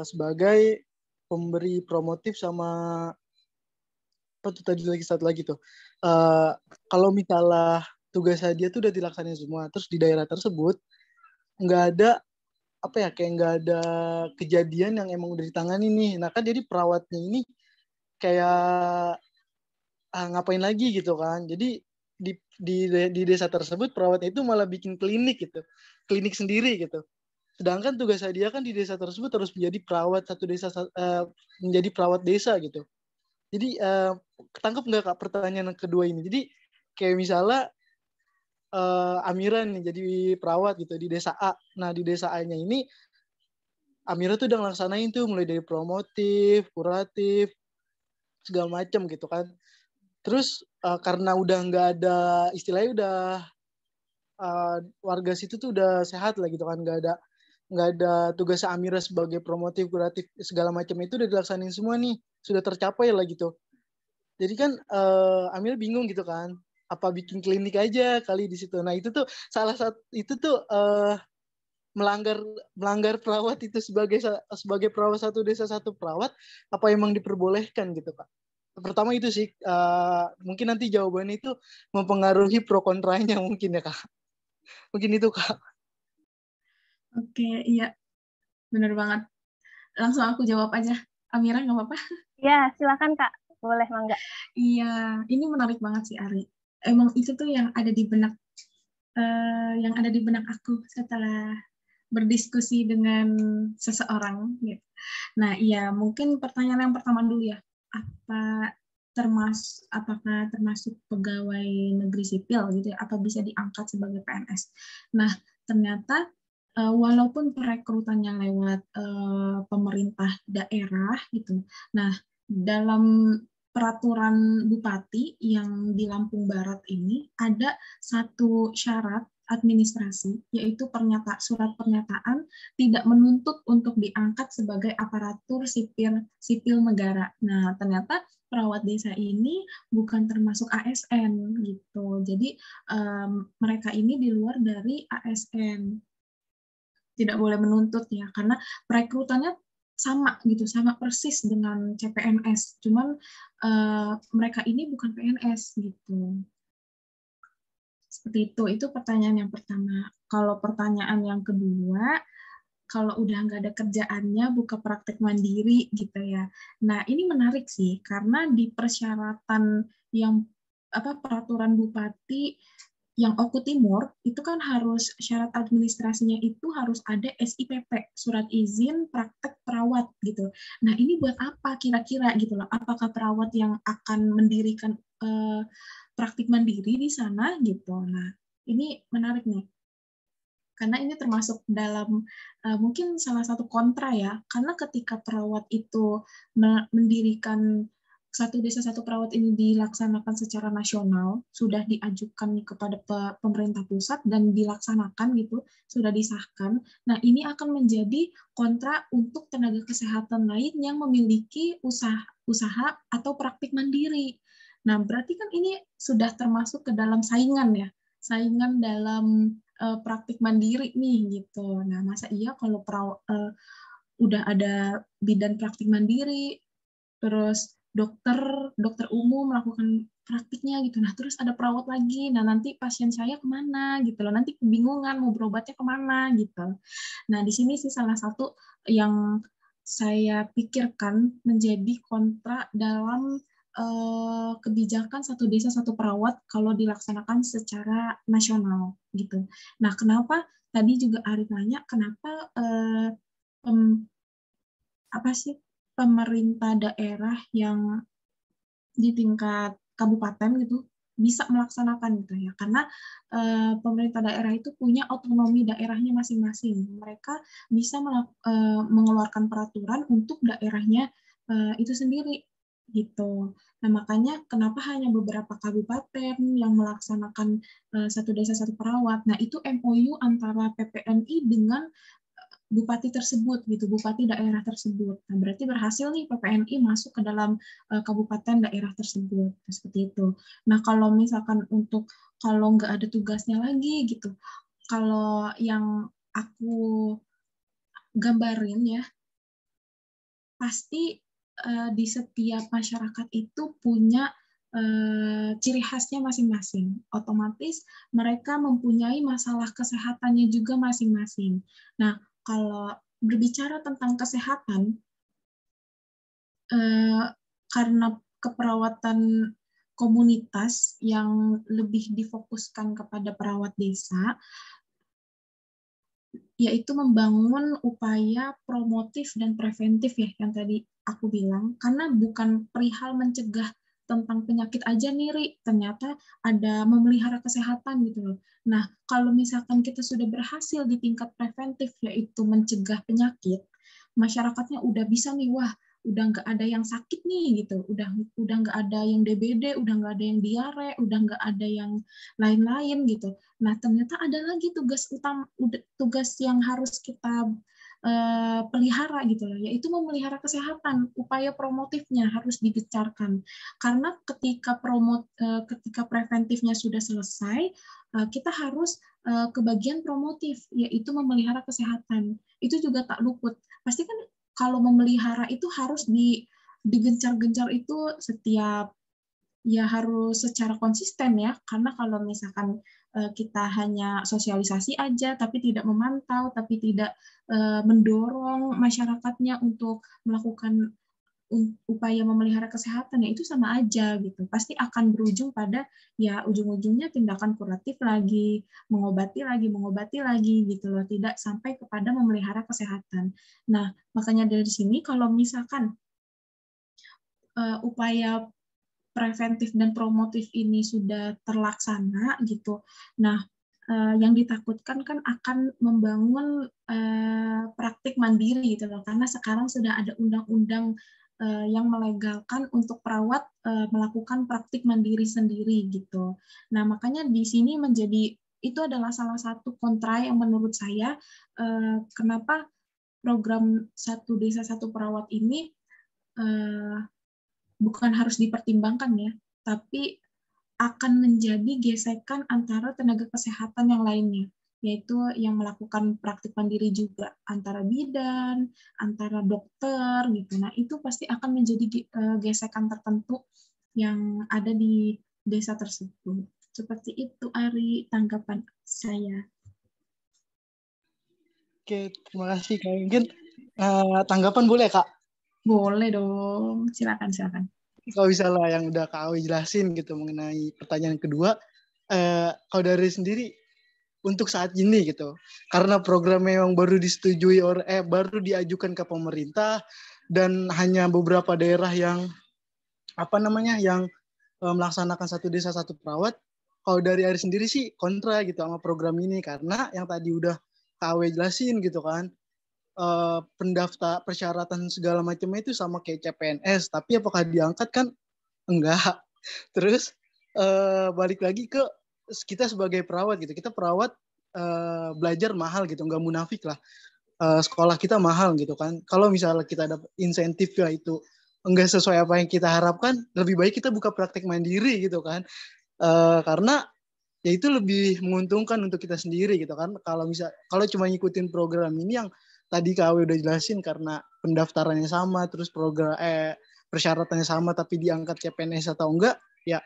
Speaker 4: sebagai pemberi promotif sama apa tuh tadi lagi satu lagi tuh, kalau misalnya tugasnya dia tuh udah dilaksanain semua, terus di daerah tersebut nggak ada apa ya, kayak nggak ada kejadian yang emang udah ditangani nih, nah kan jadi perawatnya ini kayak ngapain lagi gitu kan, jadi di desa tersebut perawatnya itu malah bikin klinik sendiri gitu. Sedangkan tugas dia kan di desa tersebut harus menjadi perawat satu desa, menjadi perawat desa gitu. Jadi ketangkep nggak Kak pertanyaan kedua ini? Jadi kayak misalnya Amira nih jadi perawat gitu di desa A. Nah di desa A-nya ini Amira tuh udah ngelaksanain tuh mulai dari promotif, kuratif, segala macam gitu kan. Terus karena udah nggak ada, istilahnya udah warga situ tuh udah sehat lah gitu kan, nggak ada tugas Amira sebagai promotif, kuratif segala macam itu udah dilaksanain semua nih, sudah tercapai lah gitu. Jadi kan Amira bingung gitu kan, apa bikin klinik aja kali di situ. Nah itu tuh salah satu itu tuh melanggar perawat itu sebagai perawat satu desa satu perawat, apa emang diperbolehkan gitu Kak? Pertama itu sih, mungkin nanti jawabannya itu mempengaruhi pro kontranya mungkin ya Kak. Mungkin itu Kak.
Speaker 3: Oke, iya. Bener banget. Langsung aku jawab aja. Amira, nggak apa-apa?
Speaker 1: Ya, silakan Kak. Boleh, Mangga.
Speaker 3: Iya, ini menarik banget sih, Ari. Emang itu tuh yang ada di benak aku setelah berdiskusi dengan seseorang gitu. Nah, iya, mungkin pertanyaan yang pertama dulu ya. Apakah termasuk pegawai negeri sipil gitu ya, apa bisa diangkat sebagai PNS? Nah, ternyata walaupun perekrutannya lewat pemerintah daerah gitu. Nah, dalam peraturan bupati yang di Lampung Barat ini ada satu syarat administrasi, yaitu surat pernyataan tidak menuntut untuk diangkat sebagai aparatur sipil negara. Nah, ternyata perawat desa ini bukan termasuk ASN gitu. Jadi mereka ini di luar dari ASN. Tidak boleh menuntut ya, karena perekrutannya sama gitu, sama persis dengan CPNS. Cuman mereka ini bukan PNS gitu. Seperti itu pertanyaan yang pertama. Kalau pertanyaan yang kedua, kalau udah nggak ada kerjaannya, buka praktek mandiri gitu ya. Nah, ini menarik sih, karena di persyaratan yang peraturan bupati yang Oku Timur, itu kan harus syarat administrasinya itu harus ada SIPP, surat izin praktek perawat gitu. Nah, ini buat apa kira-kira gitu loh? Apakah perawat yang akan mendirikan praktik mandiri di sana gitu. Nah, ini menarik nih. Karena ini termasuk dalam mungkin salah satu kontra ya. Karena ketika perawat itu mendirikan satu desa satu perawat ini dilaksanakan secara nasional, sudah diajukan kepada pemerintah pusat dan dilaksanakan gitu, sudah disahkan. Nah, ini akan menjadi kontra untuk tenaga kesehatan lain yang memiliki usaha atau praktik mandiri. Nah, berarti kan ini sudah termasuk ke dalam saingan ya, saingan dalam praktik mandiri nih gitu. Nah, masa iya kalau udah ada bidan praktik mandiri, terus dokter umum melakukan praktiknya gitu. Nah, terus ada perawat lagi. Nah, nanti pasien saya kemana gitu loh. Nanti kebingungan mau berobatnya kemana gitu. Nah, di sini sih salah satu yang saya pikirkan menjadi kontra dalam kebijakan satu desa satu perawat kalau dilaksanakan secara nasional gitu. Nah, kenapa tadi juga Ari tanya kenapa apa sih pemerintah daerah yang di tingkat kabupaten gitu bisa melaksanakan gitu ya, karena pemerintah daerah itu punya otonomi daerahnya masing-masing. Mereka bisa mengeluarkan peraturan untuk daerahnya itu sendiri gitu. Nah, makanya kenapa hanya beberapa kabupaten yang melaksanakan satu desa satu perawat. Nah, itu MOU antara PPNI dengan bupati tersebut gitu, bupati daerah tersebut. Nah, berarti berhasil nih PPNI masuk ke dalam kabupaten daerah tersebut, seperti itu. Nah, kalau misalkan kalau nggak ada tugasnya lagi gitu, kalau yang aku gambarin ya, pasti di setiap masyarakat itu punya ciri khasnya masing-masing. Otomatis mereka mempunyai masalah kesehatannya juga masing-masing. Nah, kalau berbicara tentang kesehatan, karena keperawatan komunitas yang lebih difokuskan kepada perawat desa, yaitu membangun upaya promotif dan preventif ya, yang tadi aku bilang, karena bukan perihal mencegah tentang penyakit aja nih, Ri. Ternyata ada memelihara kesehatan gitu loh. Nah, kalau misalkan kita sudah berhasil di tingkat preventif, yaitu mencegah penyakit, masyarakatnya udah bisa nih, wah, udah nggak ada yang sakit nih gitu, udah nggak ada yang DBD, udah nggak ada yang diare, udah nggak ada yang lain-lain gitu. Nah, ternyata ada lagi tugas yang harus kita pelihara gitu loh, yaitu memelihara kesehatan. Upaya promotifnya harus digencarkan. Karena ketika preventifnya sudah selesai, kita harus ke bagian promotif, yaitu memelihara kesehatan. Itu juga tak luput. Pasti kan kalau memelihara itu harus digencar-gencar itu setiap, ya harus secara konsisten ya, karena kalau misalkan kita hanya sosialisasi aja tapi tidak memantau, tapi tidak mendorong masyarakatnya untuk melakukan upaya memelihara kesehatan, ya itu sama aja gitu. Pasti akan berujung pada ya ujung-ujungnya tindakan kuratif lagi, mengobati lagi gitu loh, tidak sampai kepada memelihara kesehatan. Nah, makanya dari sini kalau misalkan upaya preventif dan promotif ini sudah terlaksana gitu. Nah, yang ditakutkan kan akan membangun praktik mandiri gitu loh, karena sekarang sudah ada undang-undang yang melegalkan untuk perawat melakukan praktik mandiri sendiri gitu. Nah, makanya di sini itu adalah salah satu kontra yang menurut saya kenapa program satu desa satu perawat ini bukan harus dipertimbangkan ya, tapi akan menjadi gesekan antara tenaga kesehatan yang lainnya, yaitu yang melakukan praktik mandiri juga, antara bidan, antara dokter gitu. Nah, itu pasti akan menjadi gesekan tertentu yang ada di desa tersebut. Seperti itu, Ari, tanggapan saya.
Speaker 4: Oke, terima kasih Kak. Mungkin tanggapan boleh Kak?
Speaker 3: Boleh dong, silakan.
Speaker 4: Kalau misalnya yang udah Kak Awi jelasin gitu mengenai pertanyaan kedua, kalau dari sendiri untuk saat ini gitu, karena program memang baru disetujui baru diajukan ke pemerintah dan hanya beberapa daerah yang yang melaksanakan satu desa satu perawat. Kalau dari Ari sendiri sih kontra gitu sama program ini, karena yang tadi udah Kak Awi jelasin gitu kan, pendaftar persyaratan segala macamnya itu sama kayak CPNS, tapi apakah diangkat kan Enggak. Terus balik lagi ke kita sebagai perawat gitu. Kita perawat belajar mahal gitu, nggak munafik lah. Sekolah kita mahal gitu kan. Kalau misalnya kita dapat insentif ya itu enggak sesuai apa yang kita harapkan, lebih baik kita buka praktek mandiri gitu kan. Karena ya itu lebih menguntungkan untuk kita sendiri gitu kan. Kalau cuma ngikutin program ini yang tadi Kak Awe udah jelasin, karena pendaftarannya sama, terus persyaratannya sama tapi diangkat CPNS atau enggak, ya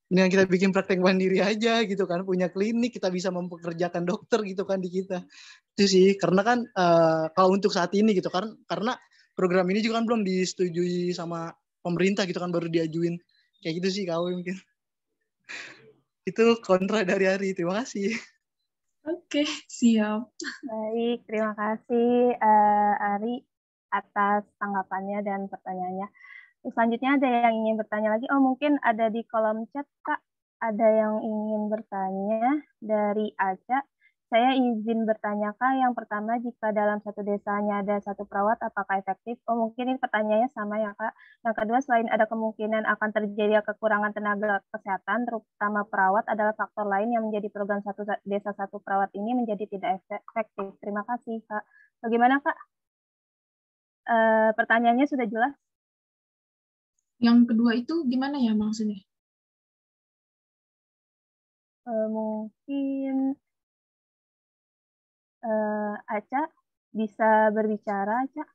Speaker 4: dengan kita bikin praktek mandiri aja gitu kan, punya klinik, kita bisa mempekerjakan dokter gitu kan di kita. Itu sih, karena kan kalau untuk saat ini gitu kan, karena program ini juga kan belum disetujui sama pemerintah gitu kan, baru diajuin. Kayak gitu sih Kak Awe mungkin. Itu kontra dari Ari, terima kasih.
Speaker 3: Oke, siap.
Speaker 1: Baik, terima kasih Ari atas tanggapannya dan pertanyaannya. Selanjutnya ada yang ingin bertanya lagi? Oh, mungkin ada di kolom chat, Kak. Ada yang ingin bertanya dari Aca. Saya izin bertanya, Kak. Yang pertama, jika dalam satu desa hanya ada satu perawat, apakah efektif? Oh, mungkin ini pertanyaannya sama ya, Kak. Yang kedua, selain ada kemungkinan akan terjadi kekurangan tenaga kesehatan, terutama perawat, adalah faktor lain yang menjadi program satu desa satu perawat ini menjadi tidak efektif. Terima kasih, Kak. Bagaimana, Kak? Pertanyaannya sudah jelas?
Speaker 3: Yang kedua itu gimana ya maksudnya?
Speaker 1: Mungkin Aca bisa berbicara, Aca.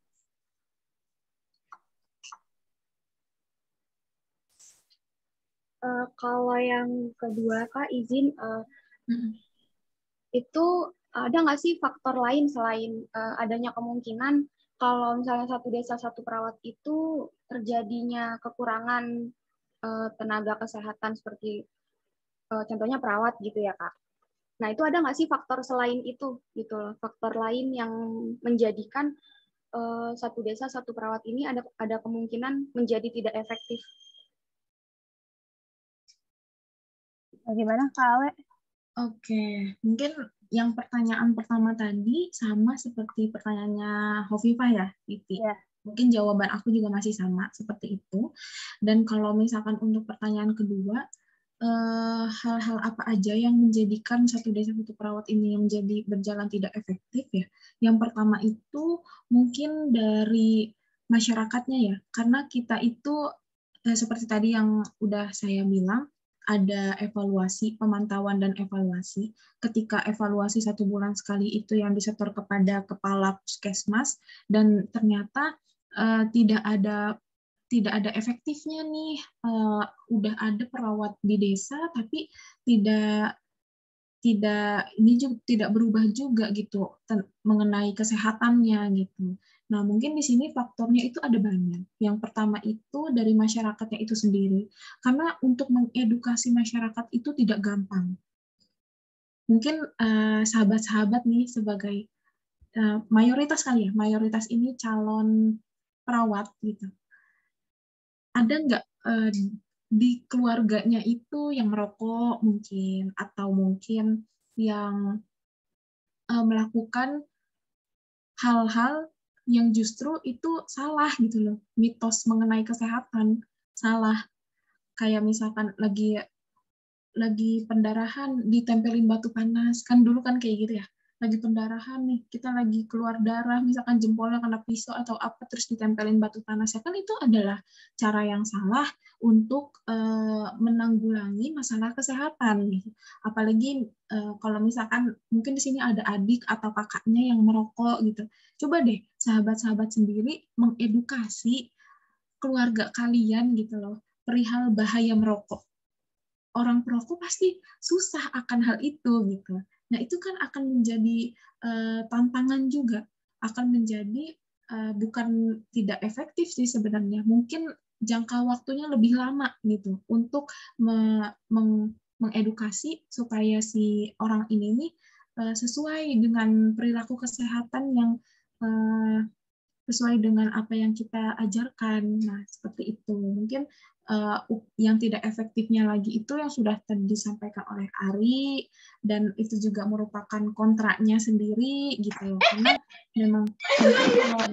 Speaker 2: Kalau yang kedua, Kak, izin, itu ada nggak sih faktor lain selain adanya kemungkinan kalau misalnya satu desa satu perawat itu terjadinya kekurangan tenaga kesehatan seperti contohnya perawat gitu ya, Kak. Nah, itu ada nggak sih faktor selain itu gitu loh, faktor lain yang menjadikan satu desa satu perawat ini ada kemungkinan menjadi tidak efektif?
Speaker 1: Bagaimana, Kak Awe?
Speaker 3: Oke, mungkin yang pertanyaan pertama tadi sama seperti pertanyaannya Hovifah ya, Titi.
Speaker 1: Ya.
Speaker 3: Mungkin jawaban aku juga masih sama seperti itu. Dan kalau misalkan untuk pertanyaan kedua, hal-hal apa aja yang menjadikan satu desa satu perawat ini yang menjadi berjalan tidak efektif ya. Yang pertama itu mungkin dari masyarakatnya ya, karena kita itu seperti tadi yang udah saya bilang, ada evaluasi, pemantauan dan evaluasi. Ketika evaluasi 1 bulan sekali itu yang disetor kepada kepala puskesmas, dan ternyata tidak ada efektifnya nih, udah ada perawat di desa tapi ini juga tidak berubah juga gitu mengenai kesehatannya gitu. Nah, mungkin di sini faktornya itu ada banyak. Yang pertama itu dari masyarakatnya itu sendiri. Karena untuk mengedukasi masyarakat itu tidak gampang. Mungkin sahabat-sahabat nih sebagai mayoritas kali ya, mayoritas ini calon perawat gitu. Ada nggak di keluarganya itu yang merokok mungkin, atau mungkin yang melakukan hal-hal yang justru itu salah gitu loh, mitos mengenai kesehatan salah, kayak misalkan lagi pendarahan ditempelin batu panas, kan dulu kan kayak gitu ya, lagi pendarahan nih, kita lagi keluar darah, misalkan jempolnya kena pisau atau apa, terus ditempelin batu panas, ya kan itu adalah cara yang salah untuk menanggulangi masalah kesehatan. Gitu. Apalagi kalau misalkan mungkin di sini ada adik atau kakaknya yang merokok gitu, coba deh sahabat-sahabat sendiri mengedukasi keluarga kalian gitu loh, perihal bahaya merokok. Orang perokok pasti susah akan hal itu gitu. Nah, itu kan akan menjadi tantangan juga, akan menjadi bukan tidak efektif sih sebenarnya. Mungkin jangka waktunya lebih lama gitu untuk mengedukasi supaya si orang ini nih sesuai dengan perilaku kesehatan yang sesuai dengan apa yang kita ajarkan. Nah, seperti itu. Mungkin yang tidak efektifnya lagi itu yang sudah tadi disampaikan oleh Ari, dan itu juga merupakan kontraknya sendiri gitu. Karena memang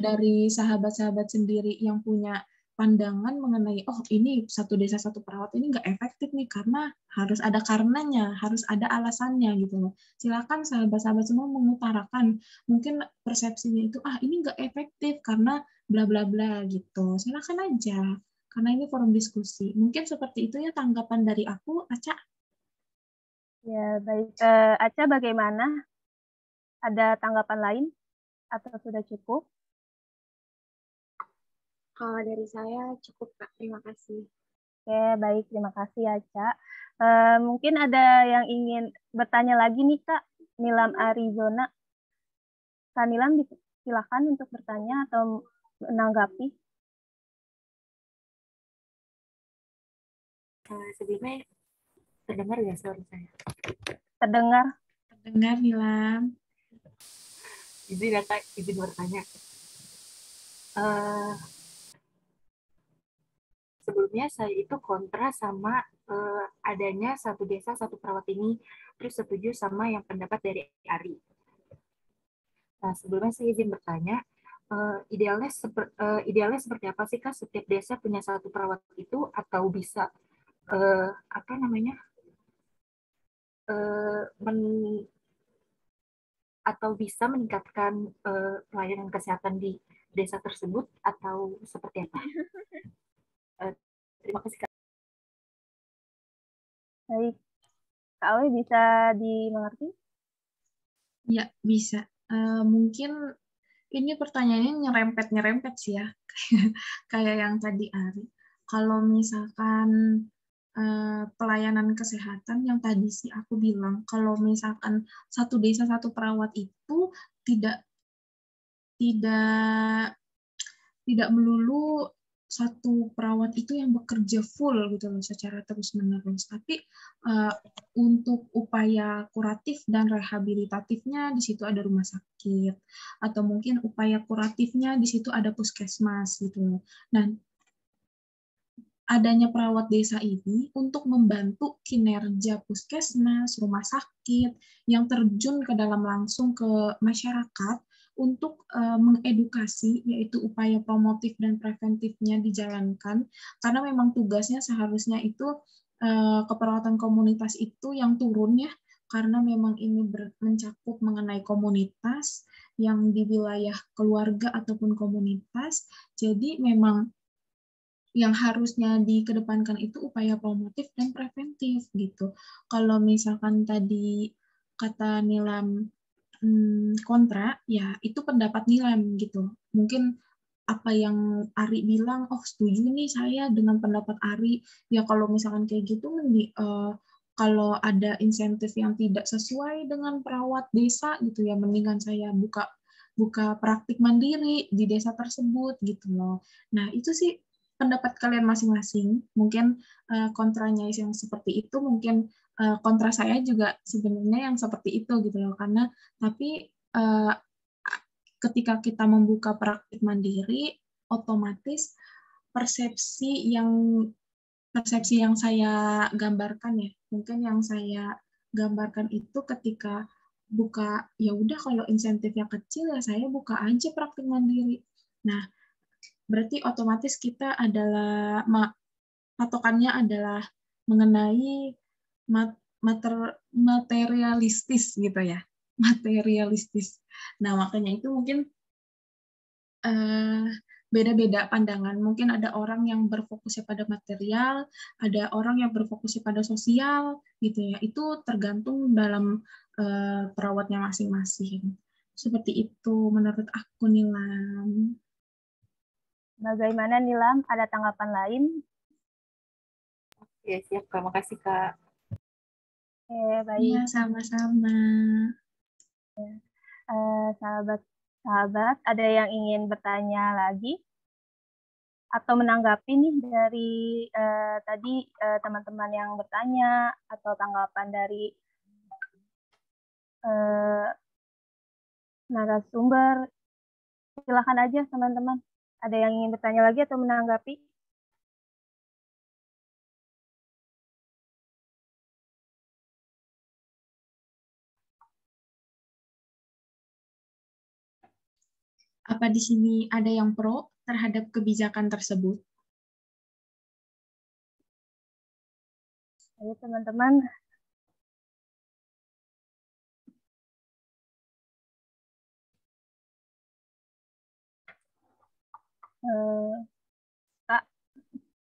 Speaker 3: dari sahabat-sahabat sendiri yang punya pandangan mengenai oh ini satu desa satu perawat ini nggak efektif nih karena harus ada karenanya, harus ada alasannya gitu loh. Silakan sahabat-sahabat semua mengutarakan mungkin persepsinya itu ini nggak efektif karena bla bla bla gitu. Silakan aja karena ini forum diskusi. Mungkin seperti itu ya tanggapan dari aku, Aca.
Speaker 1: Ya, baik. Aca bagaimana? Ada tanggapan lain atau sudah cukup?
Speaker 2: Kalau dari saya cukup, Kak. Terima kasih.
Speaker 1: Oke, baik. Terima kasih, Aca. Mungkin ada yang ingin bertanya lagi nih, Kak. Nilam Arizona. Kak Nilam, silakan untuk bertanya atau menanggapi.
Speaker 5: Sebelumnya terdengar nggak suara saya?
Speaker 1: Terdengar.
Speaker 3: Terdengar, Nilam.
Speaker 5: Izin ya, Kak, izin bertanya. Sebelumnya saya itu kontra sama adanya satu desa satu perawat ini, terus setuju sama yang pendapat dari Ari. Nah, sebelumnya saya izin bertanya, idealnya seperti apa sih, Kak? Setiap desa punya satu perawat itu atau bisa apa namanya atau bisa meningkatkan pelayanan kesehatan di desa tersebut atau seperti apa? Terima kasih, Kak.
Speaker 1: Baik. Kak Awe bisa dimengerti?
Speaker 3: Ya, bisa. Mungkin ini pertanyaannya nyerempet-nyerempet sih ya. Kayak yang tadi Ari. Kalau misalkan pelayanan kesehatan yang tadi sih aku bilang, kalau misalkan satu desa satu perawat itu tidak tidak tidak melulu satu perawat itu yang bekerja full gitu loh secara terus-menerus. Tapi untuk upaya kuratif dan rehabilitatifnya di situ ada rumah sakit atau mungkin upaya kuratifnya di situ ada puskesmas gitu loh. Nah, adanya perawat desa ini untuk membantu kinerja puskesmas, rumah sakit yang terjun ke dalam langsung ke masyarakat untuk mengedukasi, yaitu upaya promotif dan preventifnya dijalankan, karena memang tugasnya seharusnya itu keperawatan komunitas itu yang turun ya, karena memang ini mencakup mengenai komunitas yang di wilayah keluarga ataupun komunitas, jadi memang yang harusnya dikedepankan itu upaya promotif dan preventif gitu. Kalau misalkan tadi kata Nilam kontra, ya itu pendapat Nilam gitu. Mungkin apa yang Ari bilang, oh setuju nih saya dengan pendapat Ari. Ya kalau misalkan kayak gitu, kalau ada insentif yang tidak sesuai dengan perawat desa gitu ya, mendingan saya buka praktik mandiri di desa tersebut gitu loh. Nah itu sih pendapat kalian masing-masing. Mungkin kontranya yang seperti itu, mungkin kontra saya juga sebenarnya yang seperti itu gitu loh. Karena tapi ketika kita membuka praktik mandiri, otomatis persepsi yang saya gambarkan ya, mungkin yang saya gambarkan itu ketika buka, ya udah kalau insentifnya kecil ya saya buka aja praktik mandiri. Nah, berarti otomatis kita adalah patokannya adalah mengenai materialistis gitu ya, materialistis. Nah makanya itu mungkin beda-beda pandangan. Mungkin ada orang yang berfokusnya pada material, ada orang yang berfokusnya pada sosial gitu ya. Itu tergantung dalam perawatnya masing-masing. Seperti itu menurut aku, Nilam.
Speaker 1: Bagaimana Nilam? Ada tanggapan lain?
Speaker 5: Ya, siap, Kak. Makasih, Kak.
Speaker 1: Baik.
Speaker 3: Iya, sama-sama.
Speaker 1: Sahabat-sahabat, ada yang ingin bertanya lagi? Atau menanggapi nih dari tadi teman-teman yang bertanya, atau tanggapan dari narasumber? Silakan aja teman-teman. Ada yang ingin bertanya lagi atau menanggapi?
Speaker 3: Apa di sini ada yang pro terhadap kebijakan tersebut?
Speaker 1: Ayo teman-teman. Kak,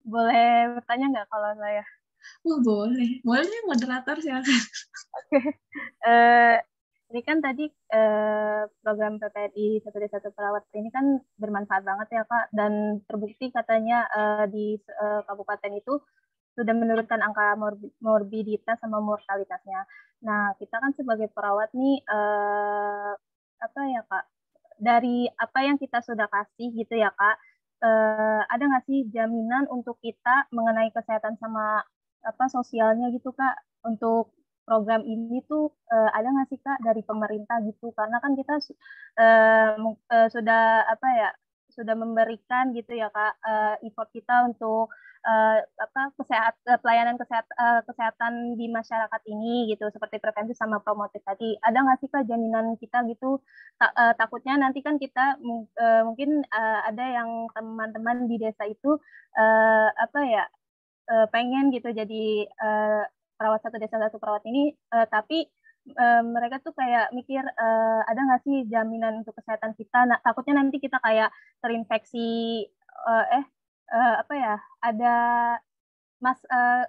Speaker 1: boleh bertanya nggak kalau saya?
Speaker 3: Boleh. Boleh, moderator silakan.
Speaker 1: Oke. Ini kan tadi program PPDI Satu Desa Satu Perawat ini kan bermanfaat banget ya Kak, dan terbukti katanya di kabupaten itu sudah menurunkan angka morbiditas sama mortalitasnya. Nah, kita kan sebagai perawat nih, apa ya Kak, dari apa yang kita sudah kasih gitu ya Kak, ada nggak sih jaminan untuk kita mengenai kesehatan sama apa sosialnya gitu Kak, untuk program ini tuh ada nggak sih Kak dari pemerintah gitu? Karena kan kita sudah apa ya, sudah memberikan gitu ya Kak, effort kita untuk apa pelayanan kesehatan di masyarakat ini gitu, seperti preventif sama promotif tadi. Ada nggak sih Kak jaminan kita gitu? Takutnya nanti kan kita mungkin ada yang teman-teman di desa itu apa ya, pengen gitu jadi perawat Satu Desa Satu Perawat ini, tapi mereka tuh kayak mikir ada nggak sih jaminan untuk kesehatan kita? Nah, takutnya nanti kita kayak terinfeksi apa ya, ada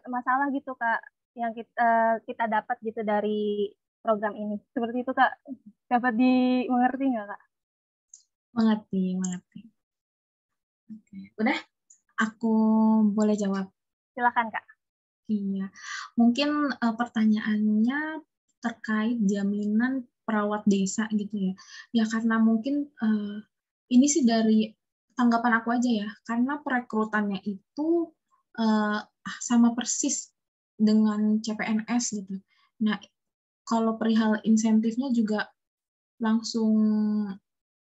Speaker 1: masalah gitu Kak yang kita dapat gitu dari program ini. Seperti itu Kak. Dapat dimengerti nggak Kak?
Speaker 3: Mengerti, mengerti. Oke. Udah, aku boleh jawab.
Speaker 1: Silakan Kak.
Speaker 3: Iya, mungkin pertanyaannya terkait jaminan perawat desa gitu ya. Ya karena mungkin ini sih dari tanggapan aku aja ya, karena perekrutannya itu sama persis dengan CPNS gitu. Nah, kalau perihal insentifnya juga langsung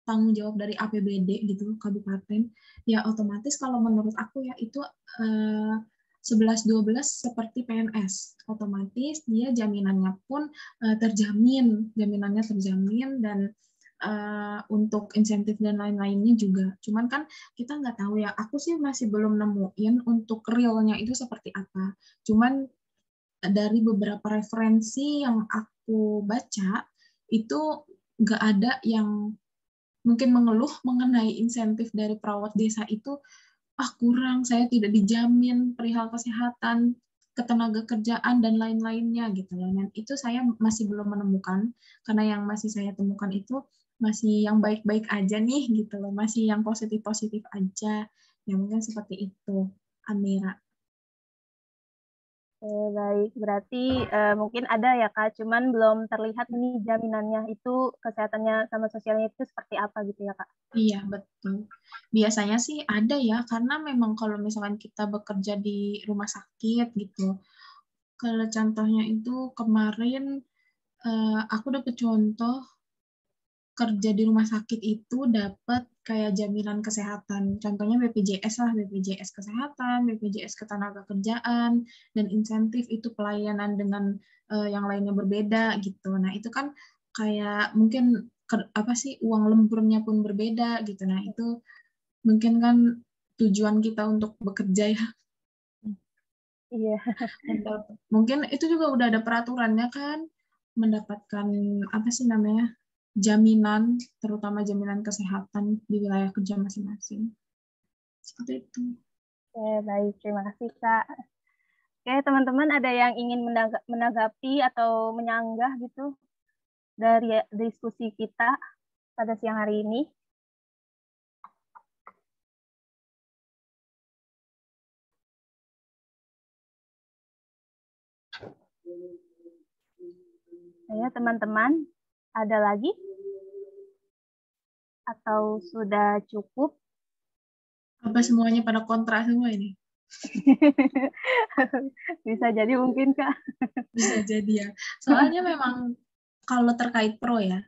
Speaker 3: tanggung jawab dari APBD gitu kabupaten, ya otomatis kalau menurut aku ya itu 11-12 seperti PNS, otomatis dia jaminannya pun terjamin, jaminannya terjamin, dan untuk insentif dan lain-lainnya juga. Cuman kan kita nggak tahu ya, aku sih masih belum nemuin untuk realnya itu seperti apa. Cuman dari beberapa referensi yang aku baca, itu nggak ada yang mungkin mengeluh mengenai insentif dari perawat desa itu, kurang, saya tidak dijamin perihal kesehatan, ketenaga kerjaan, dan lain-lainnya gitu loh. Dan itu saya masih belum menemukan, karena yang masih saya temukan itu masih yang baik-baik aja nih gitu loh, masih yang positif-positif aja. Ya mungkin seperti itu, Amira.
Speaker 1: Baik, berarti mungkin ada ya Kak, cuman belum terlihat ini jaminannya itu kesehatannya sama sosialnya itu seperti apa gitu ya Kak.
Speaker 3: Iya, betul. Biasanya sih ada ya, karena memang kalau misalkan kita bekerja di rumah sakit gitu, kalau contohnya itu kemarin aku dapat contoh kerja di rumah sakit itu dapat kayak jaminan kesehatan. Contohnya BPJS lah, BPJS kesehatan, BPJS ketenagakerjaan, dan insentif itu pelayanan dengan yang lainnya berbeda gitu. Nah, itu kan kayak mungkin apa sih, uang lemburnya pun berbeda gitu. Nah, itu mungkin kan tujuan kita untuk bekerja ya.
Speaker 1: Iya.
Speaker 3: Mungkin itu juga udah ada peraturannya kan, mendapatkan apa sih namanya, jaminan, terutama jaminan kesehatan di wilayah kerja masing-masing. Seperti itu.
Speaker 1: Oke, baik. Terima kasih Kak. Oke, teman-teman ada yang ingin menanggapi atau menyanggah gitu dari diskusi kita pada siang hari ini? Ya, teman-teman, ada lagi? Atau sudah cukup?
Speaker 3: Apa semuanya pada kontra semua ini?
Speaker 1: Bisa jadi mungkin, Kak.
Speaker 3: Bisa jadi ya. Soalnya memang kalau terkait pro ya,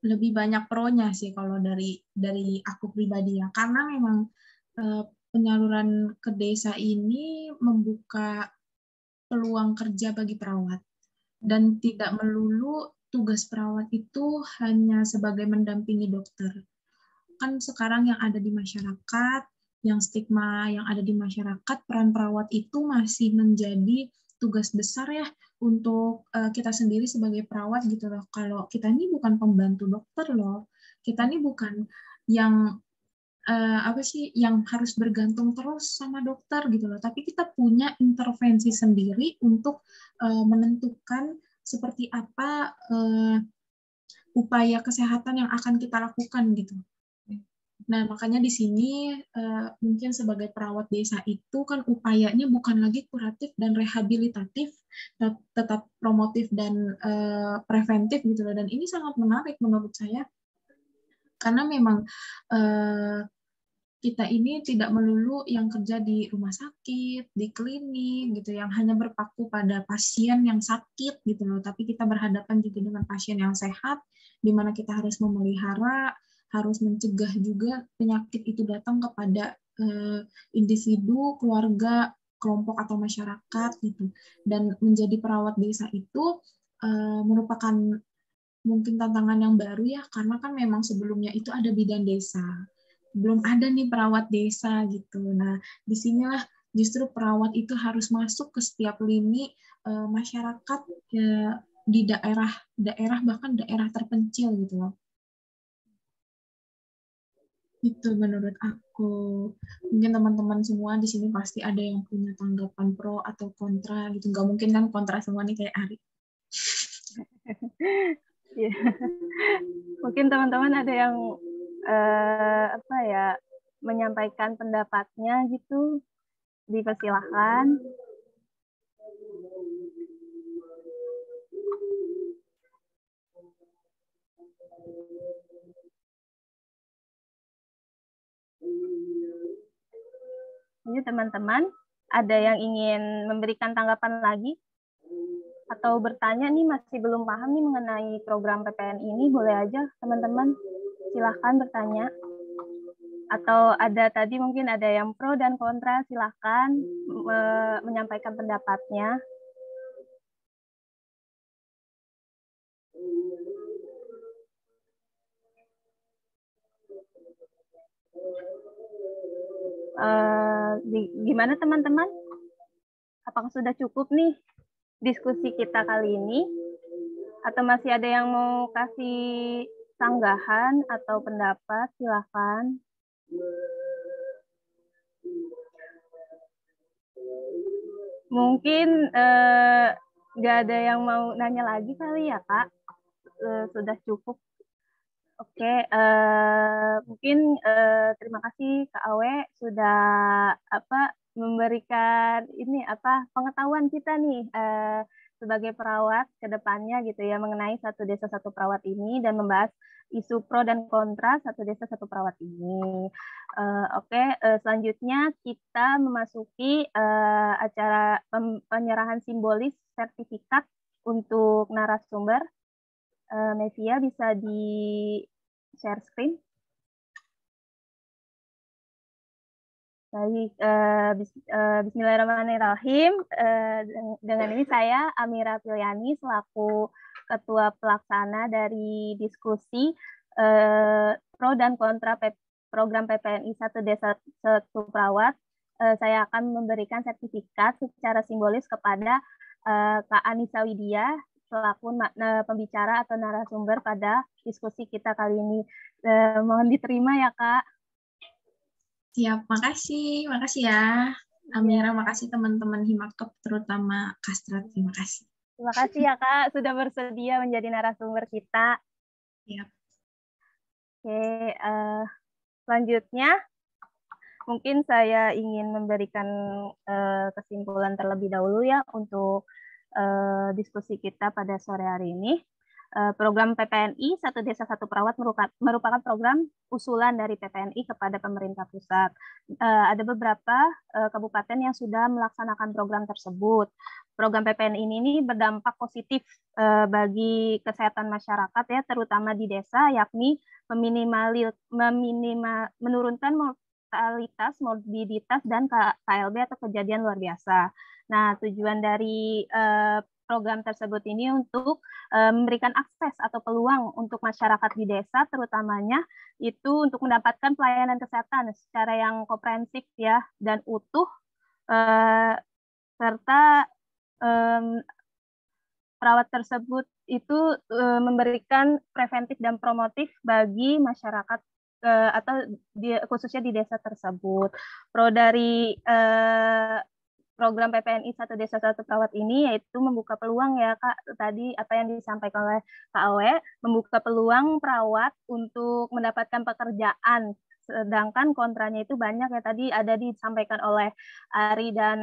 Speaker 3: lebih banyak pro-nya sih kalau dari aku pribadi ya. Karena memang penyaluran ke desa ini membuka peluang kerja bagi perawat. Dan tidak melulu tugas perawat itu hanya sebagai mendampingi dokter. Kan sekarang yang ada di masyarakat, yang stigma yang ada di masyarakat, peran perawat itu masih menjadi tugas besar ya untuk kita sendiri sebagai perawat gitu loh. Kalau kita ini bukan pembantu dokter loh, kita ini bukan yang yang harus bergantung terus sama dokter gitu loh. Tapi kita punya intervensi sendiri untuk menentukan seperti apa upaya kesehatan yang akan kita lakukan gitu. Nah, makanya di sini mungkin sebagai perawat desa itu kan upayanya bukan lagi kuratif dan rehabilitatif, tetap promotif dan preventif gitu loh. Dan ini sangat menarik menurut saya, karena memang kita ini tidak melulu yang kerja di rumah sakit, di klinik gitu, yang hanya berpaku pada pasien yang sakit gitu loh. Tapi kita berhadapan juga dengan pasien yang sehat, di mana kita harus memelihara, harus mencegah juga penyakit itu datang kepada individu, keluarga, kelompok atau masyarakat gitu. Dan menjadi perawat desa itu merupakan mungkin tantangan yang baru ya, karena kan memang sebelumnya itu ada bidan desa, belum ada nih perawat desa gitu. Nah, disinilah justru perawat itu harus masuk ke setiap lini masyarakat di daerah bahkan daerah terpencil gitu loh. Itu menurut aku. Mungkin teman-teman semua di sini pasti ada yang punya tanggapan pro atau kontra gitu. Nggak mungkin kan kontra semua nih kayak Ari.
Speaker 1: Mungkin teman-teman ada yang menyampaikan pendapatnya gitu, dipersilahkan. Jadi teman-teman, ada yang ingin memberikan tanggapan lagi? Atau bertanya nih, masih belum paham nih mengenai program PPN ini, boleh aja teman-teman silahkan bertanya. Atau ada tadi mungkin ada yang pro dan kontra, silahkan menyampaikan pendapatnya. Gimana teman-teman? Apakah sudah cukup nih diskusi kita kali ini? Atau masih ada yang mau kasih sanggahan atau pendapat? Silahkan. Mungkin nggak ada yang mau nanya lagi kali ya, Kak? Sudah cukup. Oke, mungkin terima kasih Kak Awe sudah memberikan pengetahuan kita nih sebagai perawat ke depannya gitu ya mengenai Satu Desa Satu Perawat ini dan membahas isu pro dan kontra Satu Desa Satu Perawat ini. Selanjutnya kita memasuki acara penyerahan simbolis sertifikat untuk narasumber. Nevia bisa di share screen. Baik, bismillahirrahmanirrahim. Dengan ini saya Amira Piliani selaku Ketua Pelaksana dari diskusi pro dan kontra program PPNI Satu Desa Satu Perawat. Saya akan memberikan sertifikat secara simbolis kepada Kak Anissa Widya selaku pembicara atau narasumber pada diskusi kita kali ini. Mohon diterima ya, Kak.
Speaker 3: Siap, makasih ya. Amira, makasih teman-teman Himakep, terutama Kastrat, terima kasih.
Speaker 1: Terima kasih ya, Kak, sudah bersedia menjadi narasumber kita.
Speaker 3: Siap.
Speaker 1: Oke, selanjutnya mungkin saya ingin memberikan kesimpulan terlebih dahulu ya untuk diskusi kita pada sore hari ini. Program PPNI Satu Desa Satu Perawat merupakan program usulan dari PPNI kepada pemerintah pusat. Ada beberapa kabupaten yang sudah melaksanakan program tersebut. Program PPNI ini berdampak positif bagi kesehatan masyarakat ya, terutama di desa, yakni menurunkan mortalitas, morbiditas, dan KLB atau kejadian luar biasa. Nah, tujuan dari program tersebut ini untuk memberikan akses atau peluang untuk masyarakat di desa, terutamanya itu untuk mendapatkan pelayanan kesehatan secara yang komprehensif ya dan utuh, serta perawat tersebut itu memberikan preventif dan promotif bagi masyarakat atau khususnya di desa tersebut. Dari program PPNI Satu Desa Satu Perawat ini yaitu membuka peluang ya Kak, tadi apa yang disampaikan oleh Kak Awe, membuka peluang perawat untuk mendapatkan pekerjaan, sedangkan kontranya itu banyak ya, tadi ada disampaikan oleh Ari dan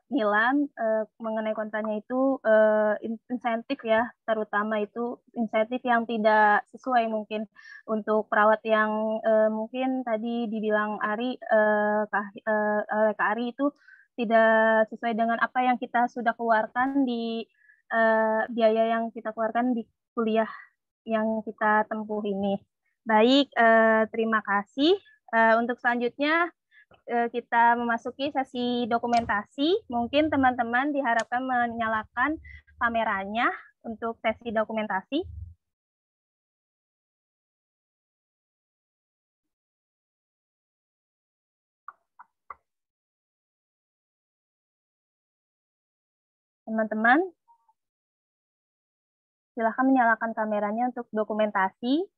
Speaker 1: Milan mengenai kontranya itu insentif ya, terutama itu insentif yang tidak sesuai mungkin untuk perawat yang mungkin tadi dibilang Ari, Kak Ari itu tidak sesuai dengan apa yang kita sudah keluarkan di biaya yang kita keluarkan di kuliah yang kita tempuh ini. Baik, terima kasih. Untuk selanjutnya kita memasuki sesi dokumentasi. Mungkin teman-teman diharapkan menyalakan kameranya untuk sesi dokumentasi. Teman-teman, silakan menyalakan kameranya untuk dokumentasi.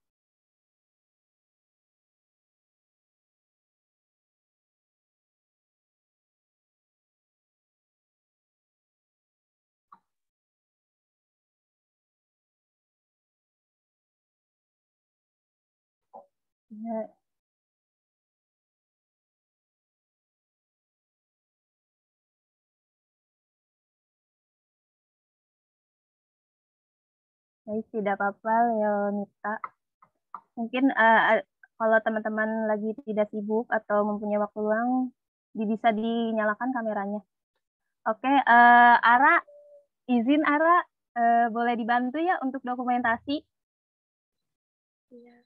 Speaker 1: Baik, tidak apa-apa, Leonita. Mungkin kalau teman-teman lagi tidak sibuk atau mempunyai waktu luang, bisa dinyalakan kameranya. Oke, Ara, izin Ara, boleh dibantu ya untuk dokumentasi?
Speaker 2: Iya,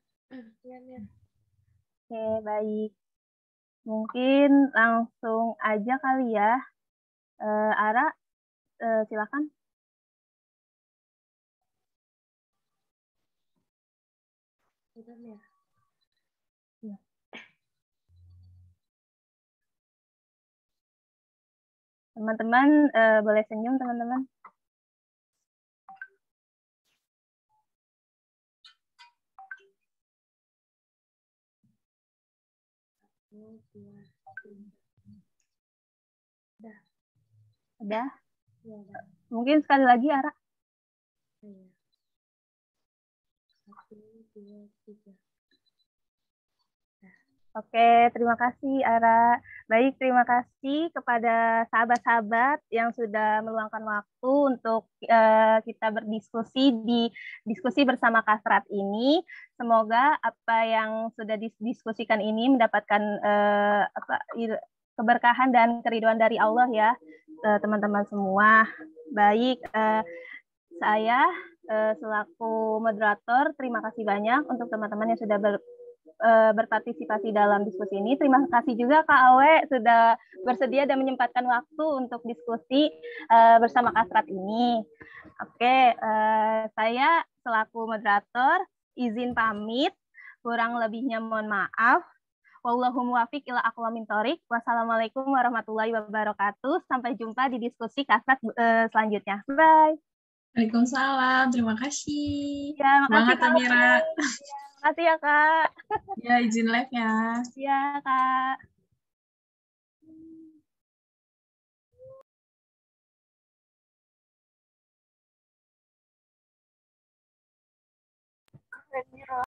Speaker 2: iya.
Speaker 1: Oke, baik. Mungkin langsung aja kali ya. Ara, silakan.
Speaker 2: Ya.
Speaker 1: Teman-teman boleh senyum, teman-teman. Udah?
Speaker 2: Ya, udah.
Speaker 1: Mungkin sekali lagi, Ara.
Speaker 2: Iya. 1, 2, 3.
Speaker 1: Oke, terima kasih Ara. Baik, terima kasih kepada sahabat-sahabat yang sudah meluangkan waktu untuk kita berdiskusi di diskusi bersama Kasrat ini. Semoga apa yang sudah didiskusikan ini mendapatkan keberkahan dan keridhaan dari Allah ya, teman-teman semua. Baik, saya selaku moderator, terima kasih banyak untuk teman-teman yang sudah berpartisipasi dalam diskusi ini. Terima kasih juga Kak Awe sudah bersedia dan menyempatkan waktu untuk diskusi bersama Kasrat ini. Oke, saya selaku moderator izin pamit. Kurang lebihnya mohon maaf. Wallahu muwaffiq ila aqwamit thoriq. Wassalamualaikum warahmatullahi wabarakatuh. Sampai jumpa di diskusi Kasrat selanjutnya. Bye.
Speaker 3: Waalaikumsalam, terima kasih.
Speaker 1: Ya, makasih
Speaker 3: Semangat, Amira.
Speaker 1: Makasih ya, Kak.
Speaker 3: Ya, izin live ya.
Speaker 1: Ya, Kak.
Speaker 5: Keren, Mira.